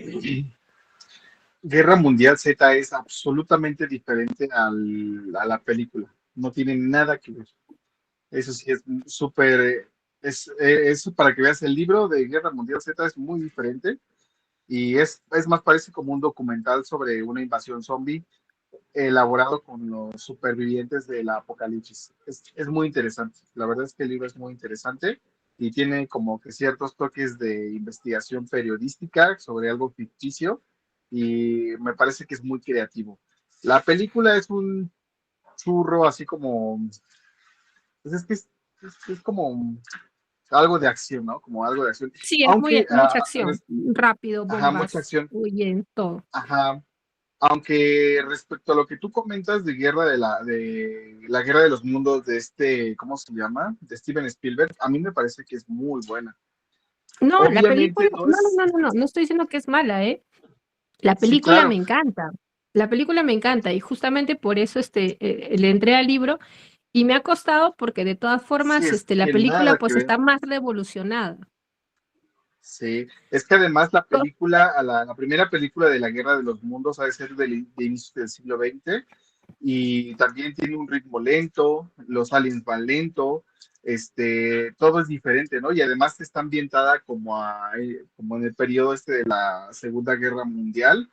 Guerra Mundial Z es absolutamente diferente a la película. No tiene nada que ver. Eso sí es súper. Es para que veas el libro de Guerra Mundial Z es muy diferente y es más parece como un documental sobre una invasión zombie elaborado con los supervivientes del apocalipsis. Es muy interesante. La verdad es que el libro es muy interesante y tiene como que ciertos toques de investigación periodística sobre algo ficticio y me parece que es muy creativo. La película es un churro así como, pues es como algo de acción, ¿no? Como algo de acción. Sí, es Aunque, mucha acción, rápido, ajá, mucha bombas, acción. huyen, todo. Ajá. Aunque respecto a lo que tú comentas de de la guerra de los mundos de ¿cómo se llama? De Steven Spielberg, a mí me parece que es muy buena. No, la película, Obviamente no es, no estoy diciendo que es mala, ¿eh? La sí, película claro, me encanta, la película me encanta y justamente por eso le entré al libro y me ha costado porque de todas sí, formas es la que película nada que pues ver. está más revolucionada. Sí, es que además la Co- película, la primera película de la guerra de los mundos ha de ser de inicios del siglo XX y también tiene un ritmo lento, los aliens van lento, todo es diferente, ¿no? Y además está ambientada como en el periodo de la Segunda Guerra Mundial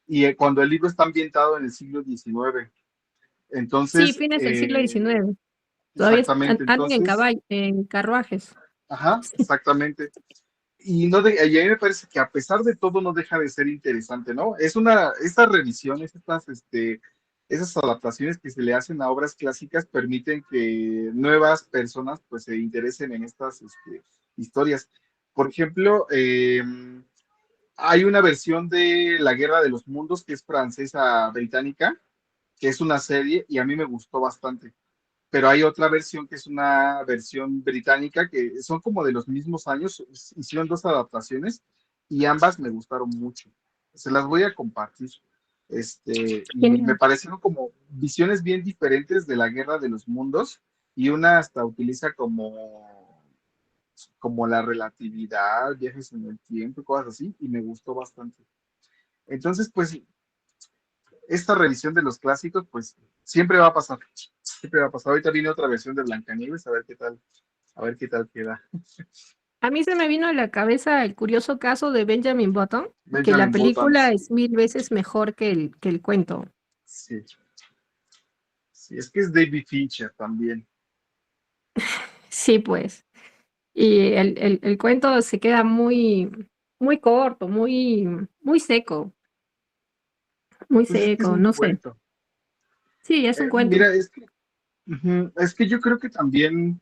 y cuando el libro está ambientado en el siglo XIX. Sí, Entonces, fines del siglo XIX, todavía exactamente, andan en entonces, en carruajes. ajá, exactamente. Y a mí me parece que a pesar de todo no deja de ser interesante, ¿no? Estas revisiones, esas adaptaciones que se le hacen a obras clásicas permiten que nuevas personas pues se interesen en estas historias. Por ejemplo, hay una versión de La Guerra de los Mundos que es francesa británica, que es una serie y a mí me gustó bastante, pero hay otra versión que es una versión británica que son como de los mismos años, hicieron dos adaptaciones y ambas me gustaron mucho. Se las voy a compartir. Y me Genial. parecieron como visiones bien diferentes de la guerra de los mundos y una hasta utiliza como la relatividad, viajes en el tiempo y cosas así, y me gustó bastante. Entonces, pues esta revisión de los clásicos, pues siempre va a pasar. Siempre va a pasar. Ahorita viene otra versión de Blancanieves, a ver qué tal queda. A mí se me vino a la cabeza el curioso caso de Benjamin Button, que la Benjamin Button, película sí, es 1000 veces mejor que que el cuento. sí, sí, es que es David Fincher también. Sí, pues. Y el cuento se queda muy corto, muy seco, muy Pues es que es seco, un no sé. cuento. Sí, es un cuento. Mira, es que yo creo que también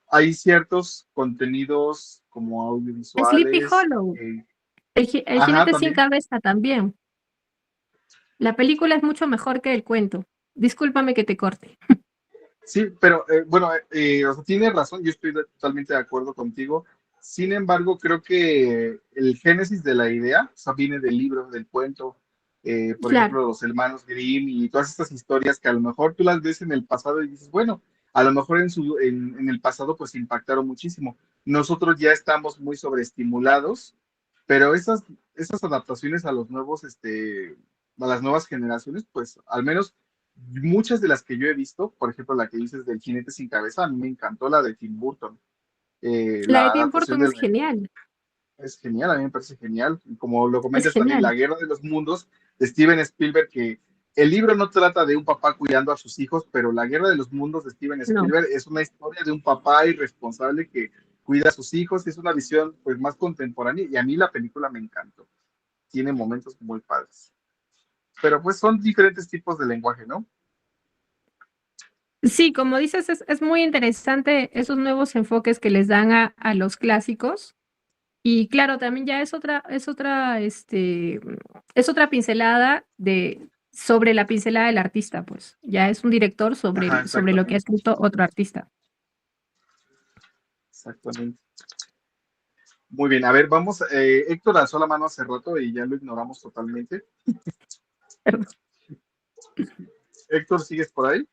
hay ciertos contenidos como Sleepy audiovisuales. Hollow, el Ajá, jinete sin también. cabeza también. La película es mucho mejor que el cuento. Discúlpame que te corte. Sí, pero bueno, o sea, tienes razón, yo estoy totalmente de acuerdo contigo. Sin embargo, creo que el génesis de la idea, o sea, viene del libro, del cuento, por Claro, ejemplo, los hermanos Grimm y todas estas historias que a lo mejor tú las ves en el pasado y dices, bueno, a lo mejor en el pasado pues impactaron muchísimo. Nosotros ya estamos muy sobreestimulados, pero esas adaptaciones a los nuevos, a las nuevas generaciones, pues al menos muchas de las que yo he visto, por ejemplo, la que dices del jinete sin cabeza, a mí me encantó la de Tim Burton. la de La Tim adaptación Burton es genial, es genial, a mí me parece genial. Y como lo es comentas también, genial. La Guerra de los Mundos de Steven Spielberg, que el libro no trata de un papá cuidando a sus hijos, pero La Guerra de los Mundos de Steven No. Spielberg es una historia de un papá irresponsable que cuida a sus hijos, es una visión pues más contemporánea y a mí la película me encantó. Tiene momentos muy padres. Pero pues son diferentes tipos de lenguaje, ¿no? Sí, como dices, es muy interesante esos nuevos enfoques que les dan a los clásicos. Y claro, también ya es otra pincelada sobre la pincelada del artista, pues. Ya es un director Ajá, sobre lo que ha exactamente. escrito otro artista. Exactamente. Muy bien, a ver, vamos. Héctor alzó la mano hace rato y ya lo ignoramos totalmente. Héctor, ¿sigues por ahí?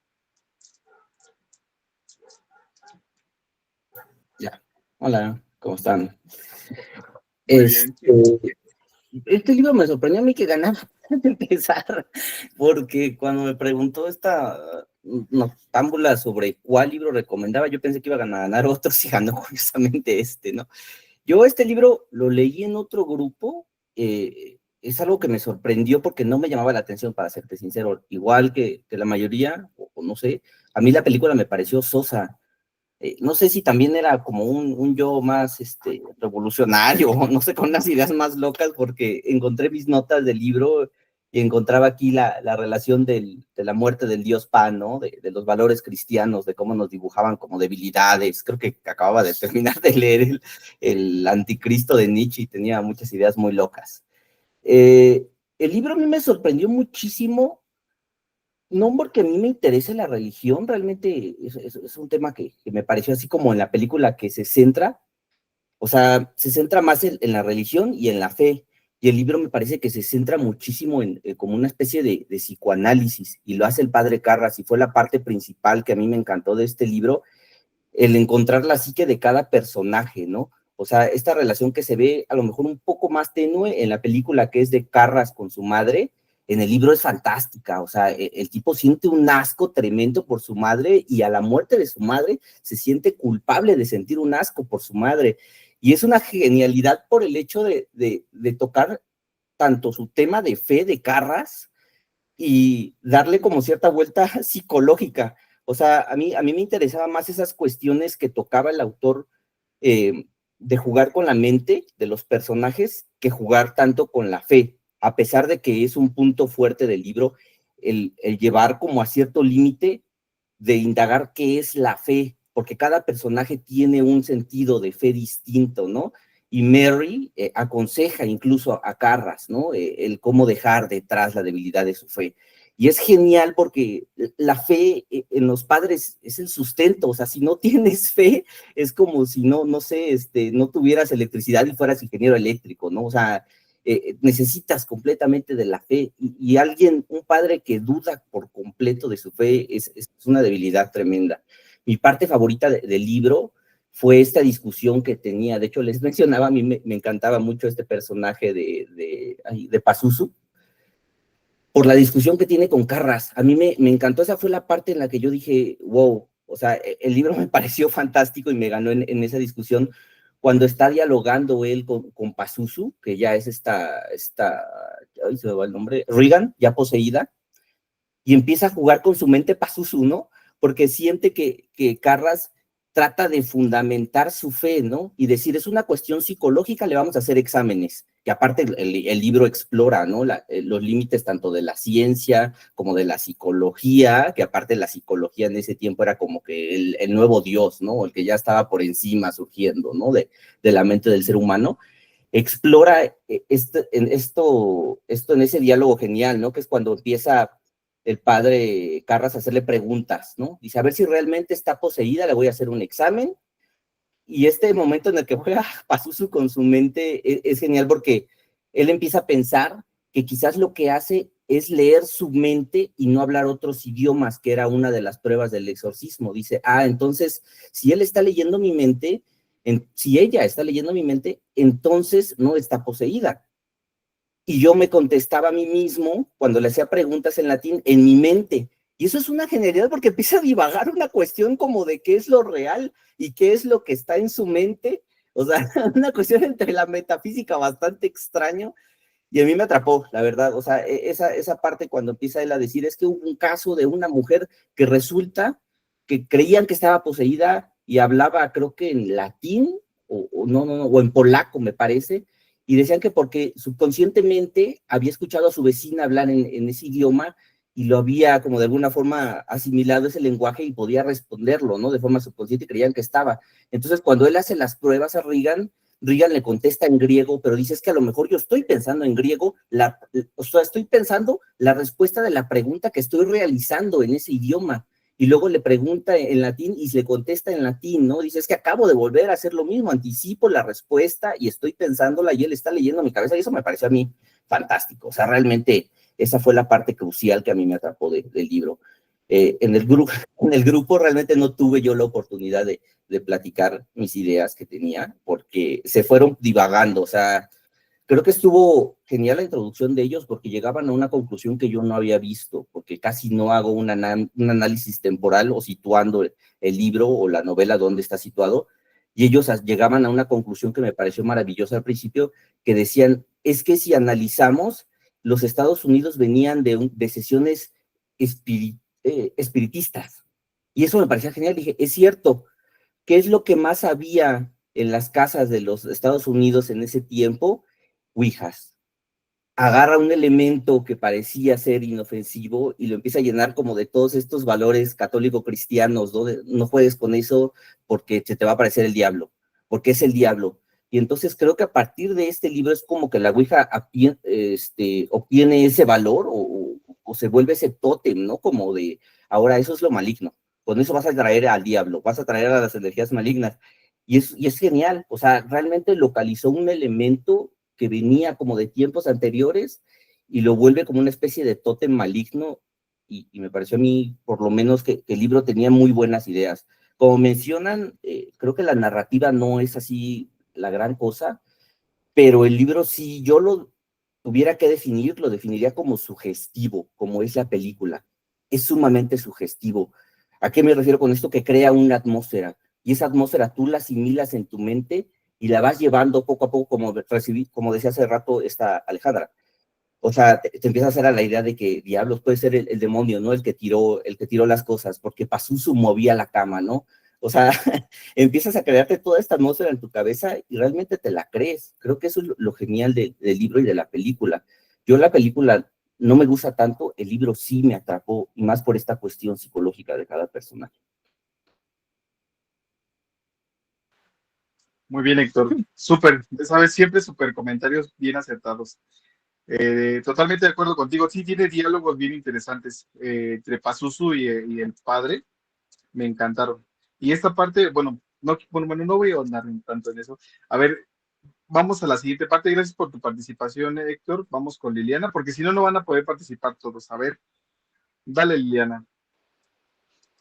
Ya. Hola, ¿cómo están? Muy bien. Este, este libro me sorprendió a mí que ganaba de empezar, porque cuando me preguntó esta noctámbula sobre cuál libro recomendaba, yo pensé que iban a ganar otros y ganó curiosamente este, ¿no? Yo este libro lo leí en otro grupo, es algo que me sorprendió porque no me llamaba la atención, para serte sincero, igual que la mayoría, o no sé, a mí la película me pareció sosa. No sé si también era como un yo más revolucionario, o no sé, con unas ideas más locas, porque encontré mis notas del libro y encontraba aquí la relación de la muerte del dios Pan, ¿no? De los valores cristianos, de cómo nos dibujaban como debilidades. Creo que acababa de terminar de leer el Anticristo de Nietzsche y tenía muchas ideas muy locas. El libro a mí me sorprendió muchísimo, no porque a mí me interese la religión, realmente es un tema que me pareció así como en la película que se centra, o sea, se centra más en la religión y en la fe, y el libro me parece que se centra muchísimo en como una especie de psicoanálisis, y lo hace el padre Carras, y fue la parte principal que a mí me encantó de este libro, el encontrar la psique de cada personaje, ¿no? O sea, esta relación que se ve a lo mejor un poco más tenue en la película, que es de Carras con su madre, en el libro es fantástica. O sea, el tipo siente un asco tremendo por su madre y a la muerte de su madre se siente culpable de sentir un asco por su madre. Y es una genialidad por el hecho de tocar tanto su tema de fe de Carras y darle como cierta vuelta psicológica. O sea, a mí me interesaba más esas cuestiones que tocaba el autor, de jugar con la mente de los personajes que jugar tanto con la fe, a pesar de que es un punto fuerte del libro, el llevar como a cierto límite de indagar qué es la fe, porque cada personaje tiene un sentido de fe distinto, ¿no? Y Mary aconseja incluso a Carras, ¿no? El cómo dejar detrás la debilidad de su fe. Y es genial porque la fe en los padres es el sustento, o sea, si no tienes fe, es como si no sé, no tuvieras electricidad y fueras ingeniero eléctrico, ¿no? O sea, necesitas completamente de la fe y alguien, un padre que duda por completo de su fe es una debilidad tremenda. Mi parte favorita del libro fue esta discusión que tenía, de hecho les mencionaba, a mí me encantaba mucho este personaje de Pazuzu, por la discusión que tiene con Carras. A mí me encantó, esa fue la parte en la que yo dije, wow, o sea, el libro me pareció fantástico y me ganó en esa discusión cuando está dialogando él con Pazuzu, que ya es ay, se me va el nombre, Regan, ya poseída, y empieza a jugar con su mente Pazuzu, ¿no? Porque siente que Carras trata de fundamentar su fe, ¿no? Y decir, es una cuestión psicológica, le vamos a hacer exámenes, que aparte el libro explora, ¿no? Los límites tanto de la ciencia como de la psicología, que aparte la psicología en ese tiempo era como que el nuevo Dios, ¿no? El que ya estaba por encima surgiendo, ¿no? De la mente del ser humano. Explora esto en ese diálogo genial, ¿no? Que es cuando empieza el padre Carras a hacerle preguntas, ¿no? Dice, a ver si realmente está poseída, le voy a hacer un examen. Y este momento en el que juega Pazuzu con su mente es genial porque él empieza a pensar que quizás lo que hace es leer su mente y no hablar otros idiomas, que era una de las pruebas del exorcismo. Dice, entonces, si él está leyendo mi mente, si ella está leyendo mi mente, entonces no está poseída. Y yo me contestaba a mí mismo, cuando le hacía preguntas en latín, en mi mente. Y eso es una genialidad porque empieza a divagar una cuestión como de qué es lo real y qué es lo que está en su mente. O sea, una cuestión entre la metafísica bastante extraño. Y a mí me atrapó, la verdad. O sea, esa parte cuando empieza él a decir, es que hubo un caso de una mujer que resulta que creían que estaba poseída y hablaba, creo que en latín, o en polaco, me parece, y decían que porque subconscientemente había escuchado a su vecina hablar en ese idioma y lo había como de alguna forma asimilado ese lenguaje y podía responderlo, ¿no? De forma subconsciente y creían que estaba. Entonces, cuando él hace las pruebas a Regan le contesta en griego, pero dice, es que a lo mejor yo estoy pensando en griego, o sea, estoy pensando la respuesta de la pregunta que estoy realizando en ese idioma. Y luego le pregunta en latín y le contesta en latín, ¿no? Dice, es que acabo de volver a hacer lo mismo, anticipo la respuesta y estoy pensándola y él está leyendo mi cabeza y eso me pareció a mí fantástico. O sea, realmente esa fue la parte crucial que a mí me atrapó del libro. En el grupo realmente no tuve yo la oportunidad de platicar mis ideas que tenía porque se fueron divagando. O sea, creo que estuvo genial la introducción de ellos porque llegaban a una conclusión que yo no había visto, porque casi no hago un análisis temporal o situando el libro o la novela donde está situado, y ellos llegaban a una conclusión que me pareció maravillosa al principio, que decían, es que si analizamos, los Estados Unidos venían de sesiones espiritistas, y eso me parecía genial. Dije, es cierto, ¿qué es lo que más había en las casas de los Estados Unidos en ese tiempo? Ouijas. Agarra un elemento que parecía ser inofensivo y lo empieza a llenar como de todos estos valores católico-cristianos, ¿no? No juegues con eso porque se te va a aparecer el diablo, porque es el diablo. Y entonces creo que a partir de este libro es como que la Ouija obtiene ese valor o se vuelve ese tótem, ¿no? Como de, ahora eso es lo maligno, con eso vas a traer al diablo, vas a traer a las energías malignas. Y es genial, o sea, realmente localizó un elemento que venía como de tiempos anteriores y lo vuelve como una especie de tótem maligno y me pareció a mí, por lo menos, que el libro tenía muy buenas ideas. Como mencionan, creo que la narrativa no es así la gran cosa, pero el libro sí, yo lo tuviera que definir, lo definiría como sugestivo, como es la película. Es sumamente sugestivo. ¿A qué me refiero con esto? Que crea una atmósfera y esa atmósfera tú la asimilas en tu mente y la vas llevando poco a poco, como decía hace rato esta Alejandra. O sea, te empieza a hacer a la idea de que diablos puede ser el demonio, ¿no? El que tiró las cosas, porque Pazuzu movía la cama, ¿no? O sea, empiezas a crearte toda esta atmósfera en tu cabeza y realmente te la crees. Creo que eso es lo genial del libro y de la película. Yo la película no me gusta tanto, el libro sí me atrapó, y más por esta cuestión psicológica de cada personaje. Muy bien, Héctor. Súper, sabes, siempre súper comentarios bien acertados. Totalmente de acuerdo contigo. Sí, tiene diálogos bien interesantes entre Pazuzu y el padre. Me encantaron. Y esta parte, bueno, no voy a ahondar tanto en eso. A ver, vamos a la siguiente parte. Gracias por tu participación, Héctor. Vamos con Liliana, porque si no, no van a poder participar todos. A ver, dale, Liliana.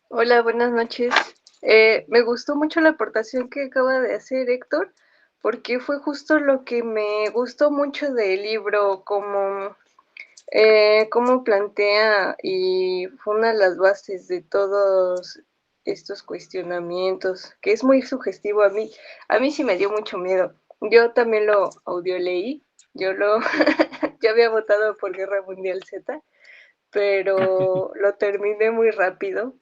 Hola, buenas noches. Me gustó mucho la aportación que acaba de hacer Héctor, porque fue justo lo que me gustó mucho del libro, como cómo plantea y funda las bases de todos estos cuestionamientos, que es muy sugestivo. A mí sí me dio mucho miedo. Yo también lo audio leí, yo había votado por Guerra Mundial Z, pero lo terminé muy rápido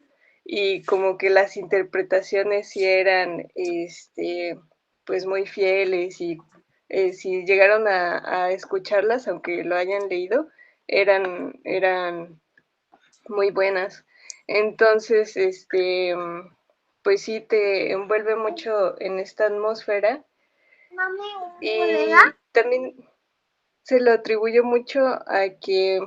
y como que las interpretaciones sí eran pues muy fieles y si llegaron a escucharlas, aunque lo hayan leído, eran muy buenas. Entonces, pues sí te envuelve mucho en esta atmósfera y también se lo atribuyo mucho a que,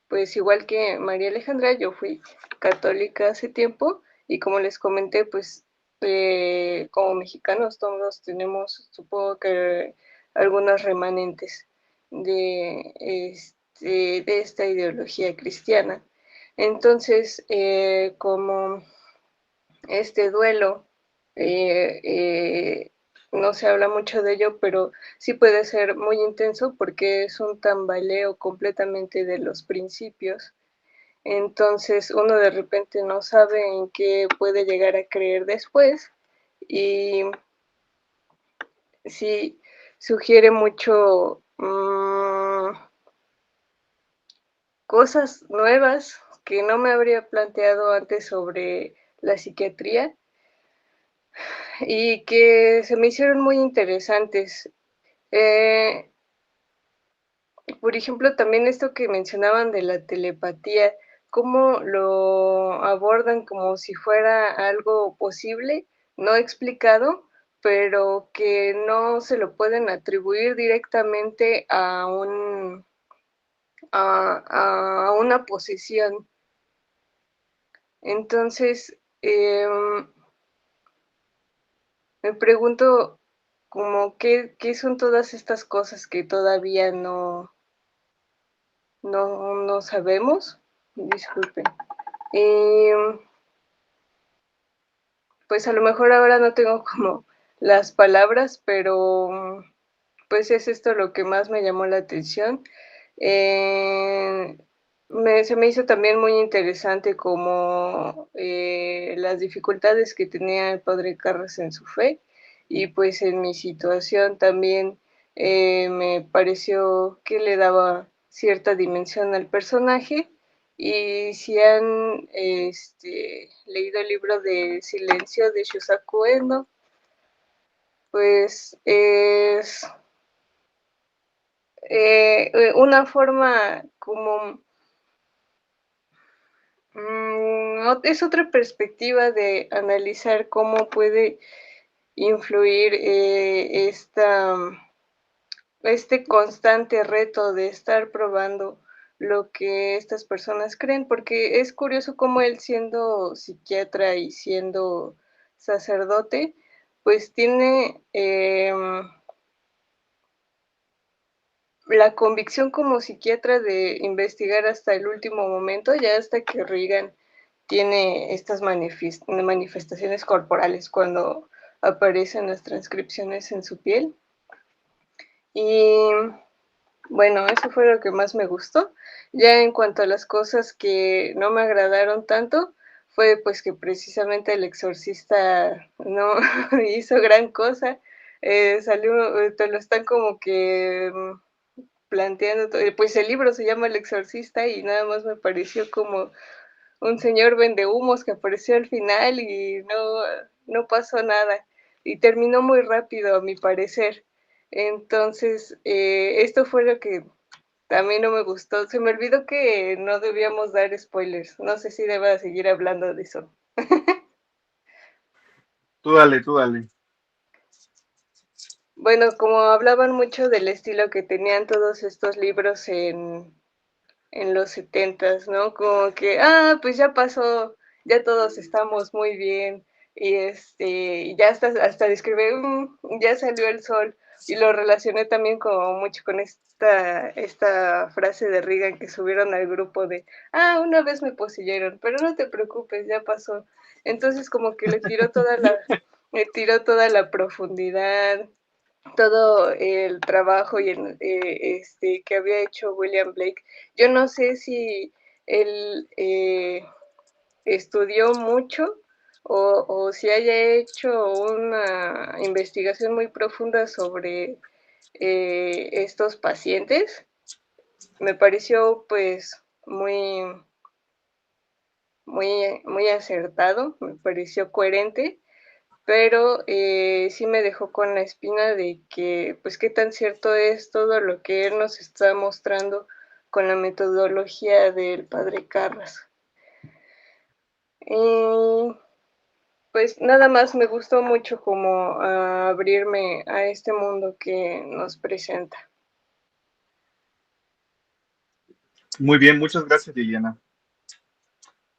pues igual que María Alejandra, yo fui católica hace tiempo y como les comenté, pues como mexicanos todos tenemos, supongo que algunos remanentes de esta ideología cristiana. Entonces, como este duelo, eh, eh, no se habla mucho de ello, pero sí puede ser muy intenso porque es un tambaleo completamente de los principios. Entonces uno de repente no sabe en qué puede llegar a creer después y sí sugiere mucho cosas nuevas que no me habría planteado antes sobre la psiquiatría y que se me hicieron muy interesantes. Eh, por ejemplo, también esto que mencionaban de la telepatía, cómo lo abordan como si fuera algo posible, no explicado, pero que no se lo pueden atribuir directamente a una posesión. Entonces, me pregunto como qué son todas estas cosas que todavía no sabemos. Disculpen. Pues a lo mejor ahora no tengo como las palabras, pero pues es esto lo que más me llamó la atención. Eh, se me hizo también muy interesante como las dificultades que tenía el padre Carras en su fe y pues en mi situación también me pareció que le daba cierta dimensión al personaje y si han leído el libro de Silencio de Shusaku Endo, pues es una forma como es otra perspectiva de analizar cómo puede influir este constante reto de estar probando lo que estas personas creen, porque es curioso cómo él siendo psiquiatra y siendo sacerdote, pues tiene la convicción como psiquiatra de investigar hasta el último momento, ya hasta que Reagan tiene estas manifestaciones corporales cuando aparecen las transcripciones en su piel. Y bueno, eso fue lo que más me gustó. Ya en cuanto a las cosas que no me agradaron tanto, fue pues que precisamente El Exorcista no hizo gran cosa. Te lo están como que planteando, pues el libro se llama El Exorcista y nada más me pareció como un señor vendehumos que apareció al final y no pasó nada. Y terminó muy rápido, a mi parecer. Entonces, esto fue lo que también no me gustó. Se me olvidó que no debíamos dar spoilers. No sé si deba seguir hablando de eso. Tú dale, tú dale. Bueno, como hablaban mucho del estilo que tenían todos estos libros en los 70s, ¿no? Como que, pues ya pasó, ya todos estamos muy bien, y ya hasta describí, ya salió el sol, y lo relacioné también como mucho con esta frase de Reagan que subieron al grupo de, una vez me poseyeron, pero no te preocupes, ya pasó. Entonces como que le tiró toda la profundidad, todo el trabajo y que había hecho William Blake. Yo no sé si él estudió mucho o si haya hecho una investigación muy profunda sobre estos pacientes. Me pareció pues muy muy acertado, me pareció coherente, pero sí me dejó con la espina de que, pues, qué tan cierto es todo lo que él nos está mostrando con la metodología del padre Carras. Pues nada más me gustó mucho como abrirme a este mundo que nos presenta. Muy bien, muchas gracias, Liliana.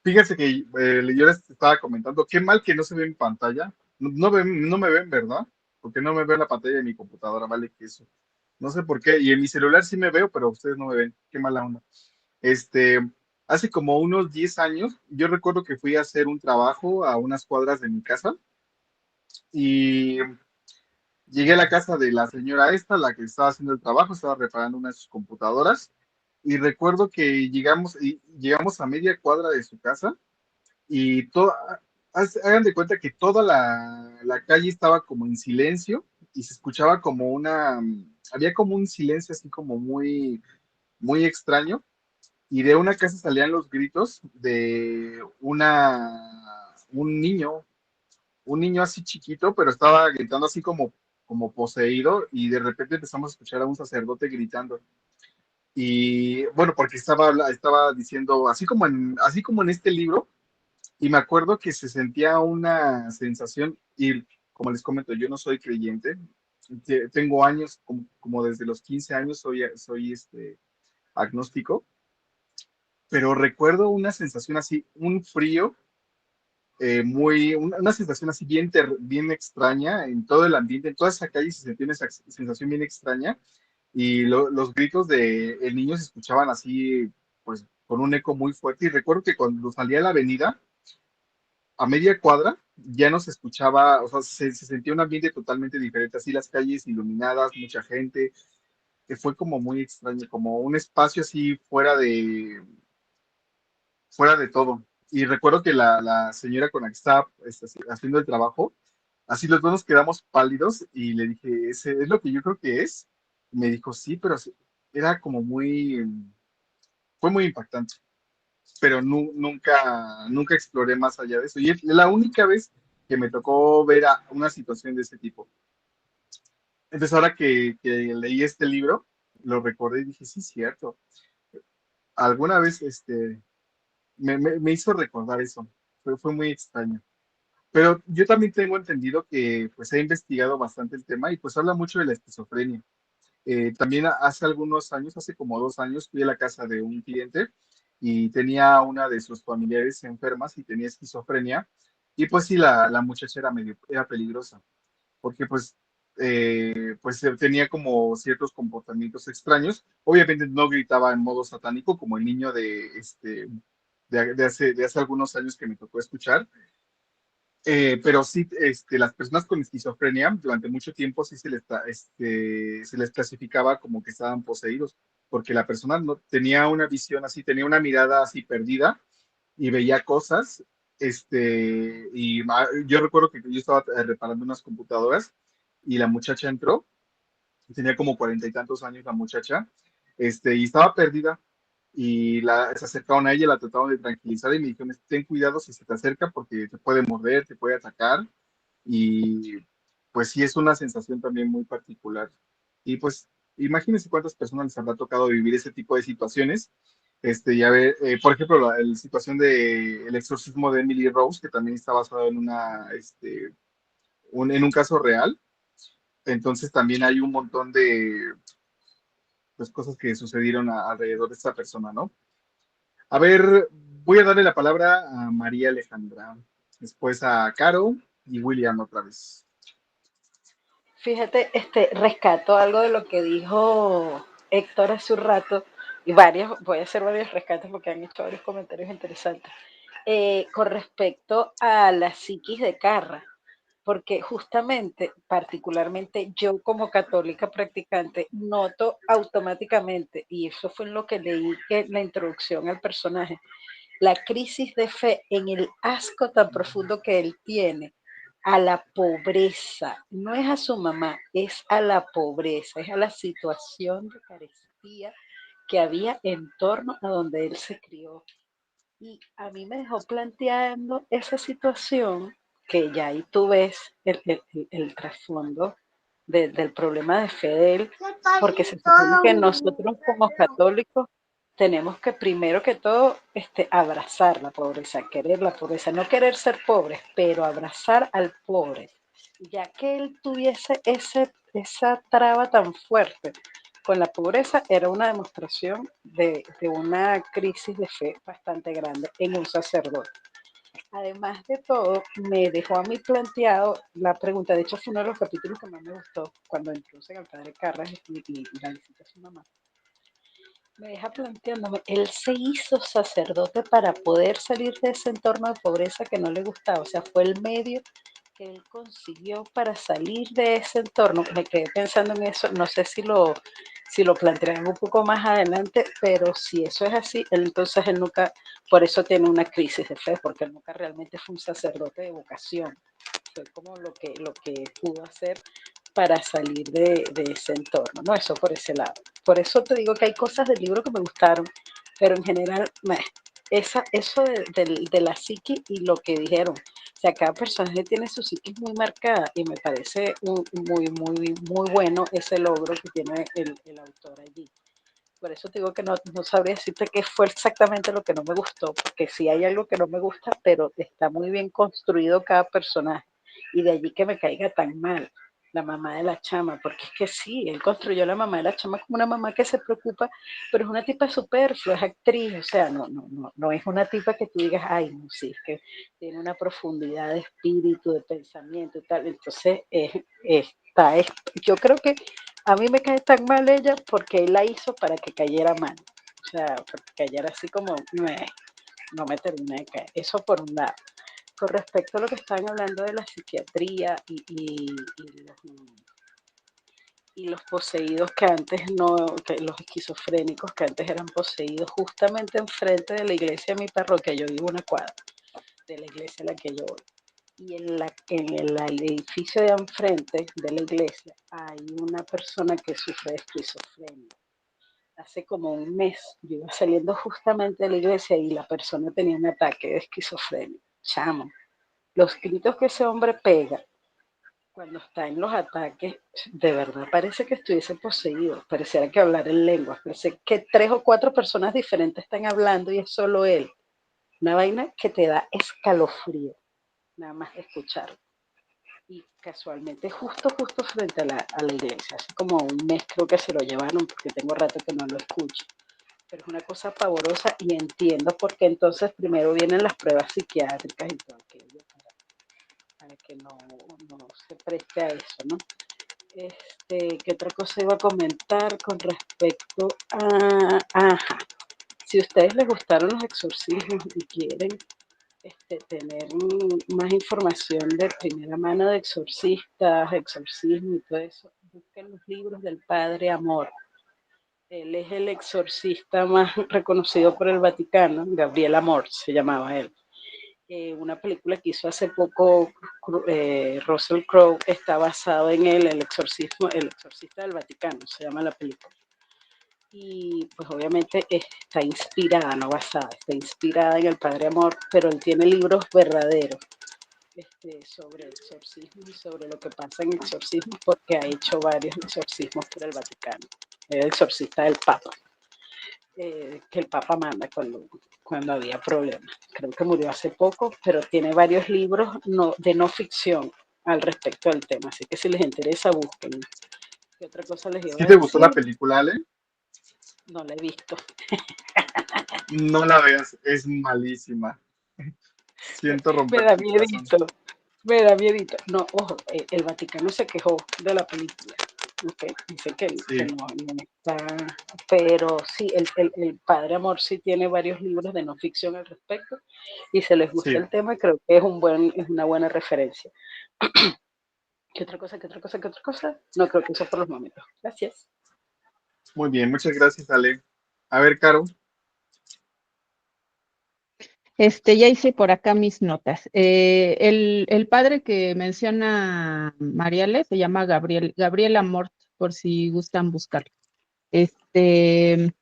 Fíjense que yo les estaba comentando, qué mal que no se ve en pantalla. No me ven, ¿verdad? Porque no me veo en la pantalla de mi computadora, vale que eso. No sé por qué. Y en mi celular sí me veo, pero ustedes no me ven. Qué mala onda. Este, hace como unos 10 años, yo recuerdo que fui a hacer un trabajo a unas cuadras de mi casa y llegué a la casa de la señora esta, la que estaba haciendo el trabajo, estaba reparando una de sus computadoras y recuerdo que llegamos a media cuadra de su casa y hagan de cuenta que toda la calle estaba como en silencio y se escuchaba como había como un silencio así como muy, muy extraño y de una casa salían los gritos de un niño así chiquito, pero estaba gritando así como poseído y de repente empezamos a escuchar a un sacerdote gritando. Y bueno, porque estaba diciendo, así como en este libro, y me acuerdo que se sentía una sensación, y como les comento, yo no soy creyente, tengo años, como desde los 15 años soy agnóstico, pero recuerdo una sensación así, un frío, una sensación así bien extraña en todo el ambiente, en toda esa calle se sentía una sensación bien extraña, y los gritos el niño se escuchaban así, pues con un eco muy fuerte, y recuerdo que cuando salía a la avenida, a media cuadra ya no se escuchaba, o sea, se sentía un ambiente totalmente diferente, así las calles iluminadas, mucha gente, que fue como muy extraño, como un espacio así fuera de todo. Y recuerdo que la señora con la que estaba haciendo el trabajo, así los dos nos quedamos pálidos y le dije, ¿ese es lo que yo creo que es? Y me dijo, sí, pero era como fue muy impactante, pero nunca exploré más allá de eso. Y es la única vez que me tocó ver una situación de ese tipo. Entonces, ahora que leí este libro, lo recordé y dije, sí, cierto. Alguna vez me hizo recordar eso. Fue muy extraño. Pero yo también tengo entendido que pues he investigado bastante el tema y pues habla mucho de la esquizofrenia. También hace algunos años, hace como 2 años, fui a la casa de un cliente y tenía una de sus familiares enfermas y tenía esquizofrenia. Y pues sí, la muchacha era peligrosa, porque pues tenía como ciertos comportamientos extraños. Obviamente no gritaba en modo satánico como el niño de hace algunos años que me tocó escuchar, pero sí, las personas con esquizofrenia durante mucho tiempo sí se les clasificaba como que estaban poseídos, porque la persona no tenía una visión así, tenía una mirada así perdida y veía cosas. Yo recuerdo que yo estaba reparando unas computadoras y la muchacha entró, tenía como 40 y tantos años la muchacha, y estaba perdida y se acercaron a ella, la trataron de tranquilizar y me dijeron, ten cuidado si se te acerca porque te puede morder, te puede atacar y pues sí es una sensación también muy particular. Y pues imagínense cuántas personas les habrá tocado vivir ese tipo de situaciones. Ya ver, por ejemplo, la situación de el exorcismo de Emily Rose, que también está basado en en un caso real. Entonces también hay un montón de pues, cosas que sucedieron alrededor de esta persona, ¿no? A ver, voy a darle la palabra a María Alejandra, después a Caro y William otra vez. Fíjate, rescato algo de lo que dijo Héctor hace un rato, y voy a hacer varios rescates porque han hecho varios comentarios interesantes, con respecto a la psiquis de Carra, porque justamente, particularmente yo como católica practicante, noto automáticamente, y eso fue en lo que leí que la introducción al personaje, la crisis de fe en el asco tan profundo que él tiene a la pobreza. No es a su mamá, es a la pobreza, es a la situación de carestía que había en torno a donde él se crió. Y a mí me dejó planteando esa situación que ya ahí tú ves el trasfondo del problema de Fidel, porque se supone que nosotros como católicos tenemos que primero que todo abrazar la pobreza, querer la pobreza, no querer ser pobres, pero abrazar al pobre, ya que él tuviese esa traba tan fuerte con la pobreza, era una demostración de una crisis de fe bastante grande en un sacerdote. Además de todo, me dejó a mí planteado la pregunta, de hecho fue uno de los capítulos que más me gustó, cuando introducen al padre Carras y la visita a su mamá. Me deja planteándome, él se hizo sacerdote para poder salir de ese entorno de pobreza que no le gustaba, o sea, fue el medio que él consiguió para salir de ese entorno. Me quedé pensando en eso, no sé si lo plantearán un poco más adelante, pero si eso es así, entonces él nunca, por eso tiene una crisis de fe, porque él nunca realmente fue un sacerdote de vocación, fue como lo que pudo hacer para salir de ese entorno, ¿no? Eso por ese lado. Por eso te digo que hay cosas del libro que me gustaron, pero en general, eso de la psique y lo que dijeron, o sea, cada personaje tiene su psiquis muy marcada y me parece muy bueno ese logro que tiene el autor allí. Por eso te digo que no sabría decirte qué fue exactamente lo que no me gustó, porque sí hay algo que no me gusta, pero está muy bien construido cada personaje. Y de allí que me caiga tan mal la mamá de la chama, porque es que sí, él construyó la mamá de la chama como una mamá que se preocupa, pero es una tipa superflua, es actriz, o sea, no es una tipa que tú digas, ay, no, sí, es que tiene una profundidad de espíritu, de pensamiento y tal. Entonces, yo creo que a mí me cae tan mal ella porque él la hizo para que cayera mal. O sea, para que cayera así como, no me termina de caer. Eso por un lado. Con respecto a lo que estaban hablando de la psiquiatría y los poseídos que antes no, que los esquizofrénicos que antes eran poseídos, justamente enfrente de la iglesia de mi parroquia, yo vivo una cuadra de la iglesia a la que yo voy. Y el edificio de enfrente de la iglesia hay una persona que sufre de esquizofrenia. Hace como un mes yo iba saliendo justamente de la iglesia y la persona tenía un ataque de esquizofrenia. Chamo, los gritos que ese hombre pega cuando está en los ataques, de verdad parece que estuviese poseído, pareciera que hablar en lenguas, parece que 3 o 4 personas diferentes están hablando y es solo él. Una vaina que te da escalofrío, nada más escucharlo. Y casualmente justo frente a la iglesia, así como un mes creo que se lo llevaron porque tengo rato que no lo escucho. Pero es una cosa pavorosa y entiendo por qué entonces primero vienen las pruebas psiquiátricas y todo aquello para que no se preste a eso, ¿no? ¿Qué otra cosa iba a comentar con respecto a... Ajá, si a ustedes les gustaron los exorcismos y quieren tener más información de primera mano de exorcistas, exorcismo y todo eso, busquen los libros del Padre Amor. Él es el exorcista más reconocido por el Vaticano, Gabriel Amor se llamaba él. Una película que hizo hace poco Russell Crowe está basado en él, el exorcista del Vaticano, se llama la película. Y pues obviamente está inspirada, no basada, está inspirada en el Padre Amor, pero él tiene libros verdaderos sobre exorcismo y sobre lo que pasa en exorcismo, porque ha hecho varios exorcismos por el Vaticano. Es el exorcista del Papa, que el Papa manda cuando había problemas. Creo que murió hace poco, pero tiene varios libros de no ficción al respecto del tema, así que si les interesa, busquen. ¿Qué otra cosa les iba ¿Sí a te gustó la decir? película, Ale? No la he visto. No la veas, es malísima. Siento Me romper da tu corazón. miedito, me da miedito. No, ojo, el Vaticano se quejó de la película. Okay. Dice que Sí, no está, pero sí, el Padre Amor sí tiene varios libros de no ficción al respecto y si les gusta sí. el tema, creo que es una buena referencia. ¿Qué otra cosa? ¿Qué otra cosa? ¿Qué otra cosa? No creo que eso por los momentos. Gracias. Muy bien, muchas gracias, Ale. A ver, Caro. Ya hice por acá mis notas. El padre que menciona Mariale se llama Gabriel Amort, por si gustan buscarlo. Este,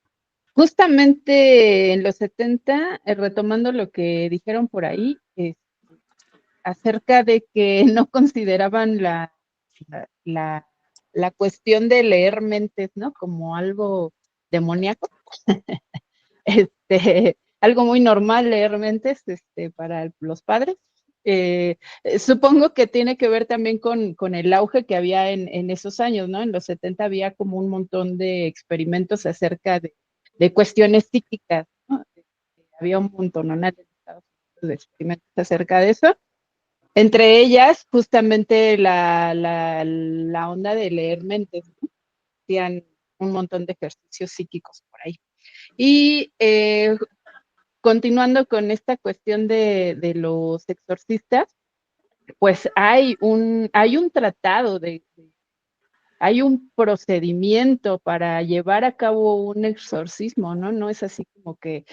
Justamente en los 70, retomando lo que dijeron por ahí, acerca de que no consideraban la, la- la cuestión de leer mentes, ¿no? Como algo demoníaco, algo muy normal leer mentes, para los padres. Supongo que tiene que ver también con el auge que había en esos años, ¿no? En los 70 había como un montón de experimentos acerca de cuestiones psíquicas, ¿no? Había un montón, ¿no? En Estados Unidos de experimentos acerca de eso. Entre ellas, justamente la onda de leer mentes, ¿no? Hacían un montón de ejercicios psíquicos por ahí. Y continuando con esta cuestión de los exorcistas, pues hay un tratado hay un procedimiento para llevar a cabo un exorcismo, ¿no? No es así como que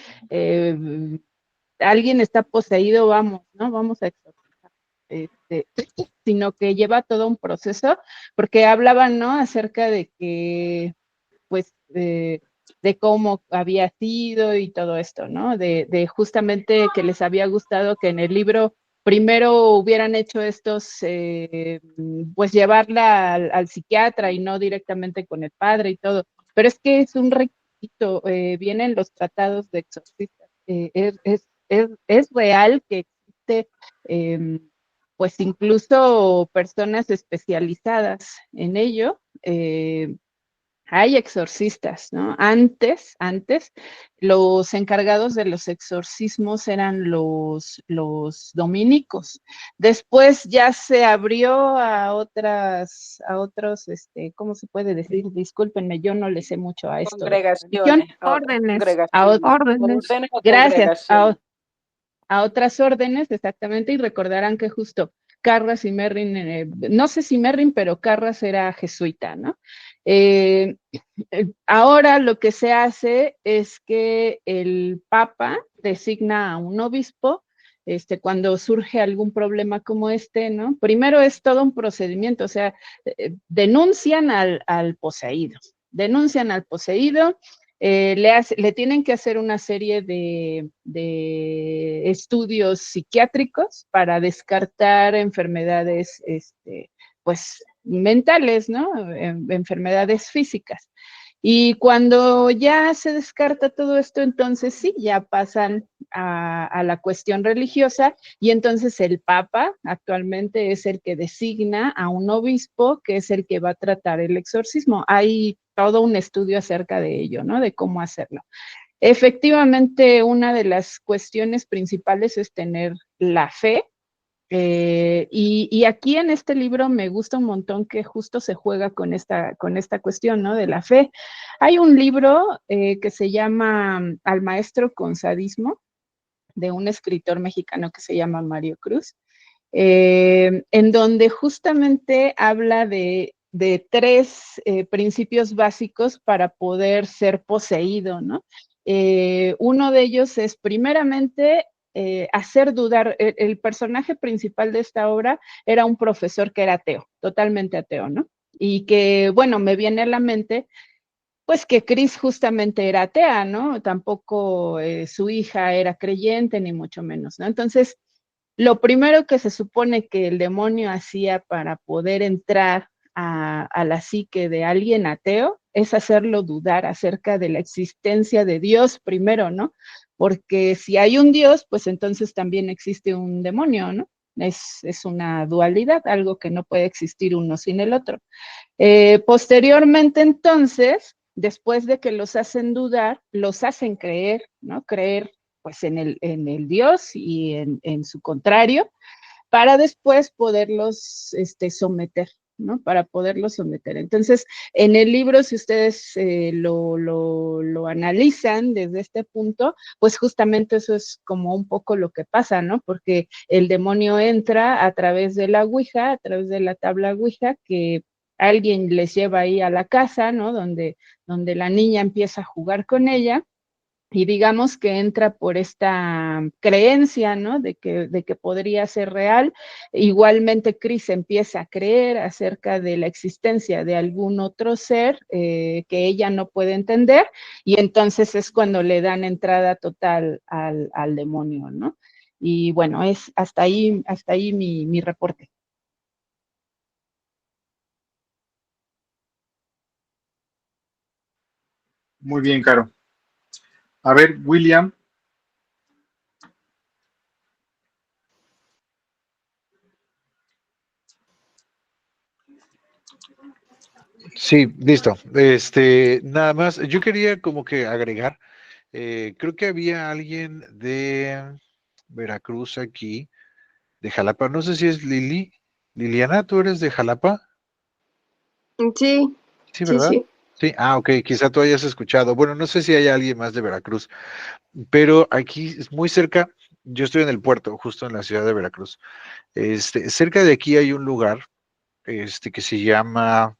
alguien está poseído, vamos, ¿no? Vamos a exorcizar. Sino que lleva todo un proceso, porque hablaban, ¿no? Acerca de que, pues, de cómo había sido y todo esto, ¿no? De justamente que les había gustado que en el libro primero hubieran hecho estos, pues llevarla al psiquiatra y no directamente con el padre y todo. Pero es que es un requisito, vienen los tratados de exorcistas. Es real que existe, pues incluso personas especializadas en ello. Hay exorcistas, ¿no? Antes, los encargados de los exorcismos eran los dominicos. Después ya se abrió a otros, ¿cómo se puede decir? Discúlpenme, yo no le sé mucho a esto de la religión. Congregaciones, a otras Órdenes, congregaciones, órdenes. órdenes o Gracias, congregaciones. a otras órdenes, exactamente, y recordarán que justo Carras y Merrin, no sé si Merrin, pero Carras era jesuita, ¿no? Ahora lo que se hace es que el Papa designa a un obispo, cuando surge algún problema como ¿no? Primero es todo un procedimiento, o sea, denuncian al poseído, le tienen que hacer una serie de estudios psiquiátricos para descartar enfermedades, pues, mentales, ¿no? Enfermedades físicas. Y cuando ya se descarta todo esto, entonces sí, ya pasan a la cuestión religiosa y entonces el Papa actualmente es el que designa a un obispo que es el que va a tratar el exorcismo. Hay todo un estudio acerca de ello, ¿no? De cómo hacerlo. Efectivamente, una de las cuestiones principales es tener la fe. Y aquí en este libro me gusta un montón que justo se juega con esta cuestión, ¿no? De la fe. Hay un libro que se llama Al maestro con sadismo, de un escritor mexicano que se llama Mario Cruz, en donde justamente habla de tres principios básicos para poder ser poseído, ¿no? Uno de ellos es primeramente hacer dudar. El personaje principal de esta obra era un profesor que era ateo, totalmente ateo, ¿no? Y que, bueno, me viene a la mente, pues que Cris justamente era atea, ¿no? Tampoco su hija era creyente, ni mucho menos, ¿no? Entonces, lo primero que se supone que el demonio hacía para poder entrar a la psique de alguien ateo es hacerlo dudar acerca de la existencia de Dios primero, ¿no? Porque si hay un Dios, pues entonces también existe un demonio, ¿no? Es una dualidad, algo que no puede existir uno sin el otro. Posteriormente, entonces, después de que los hacen dudar, los hacen creer, ¿no? Creer pues en el Dios y en su contrario, para después poderlos someter, ¿no? Para poderlos someter. Entonces, en el libro, si ustedes lo analizan desde este punto, pues justamente eso es como un poco lo que pasa, ¿no? Porque el demonio entra a través de la Ouija, a través de la tabla Ouija, que alguien les lleva ahí a la casa, ¿no? Donde la niña empieza a jugar con ella y digamos que entra por esta creencia, ¿no? De que podría ser real. Igualmente, Chris empieza a creer acerca de la existencia de algún otro ser que ella no puede entender, y entonces es cuando le dan entrada total al demonio, ¿no? Y bueno, es hasta ahí mi reporte. Muy bien, Caro. A ver, William. Sí, listo. Nada más, yo quería como que agregar, creo que había alguien de Veracruz aquí, de Jalapa, no sé si es Liliana, ¿tú eres de Jalapa? Sí, Sí, sí, ¿verdad? sí. Sí, ok, quizá tú hayas escuchado. Bueno, no sé si hay alguien más de Veracruz, pero aquí es muy cerca, yo estoy en el puerto, justo en la ciudad de Veracruz. Cerca de aquí hay un lugar, que se llama,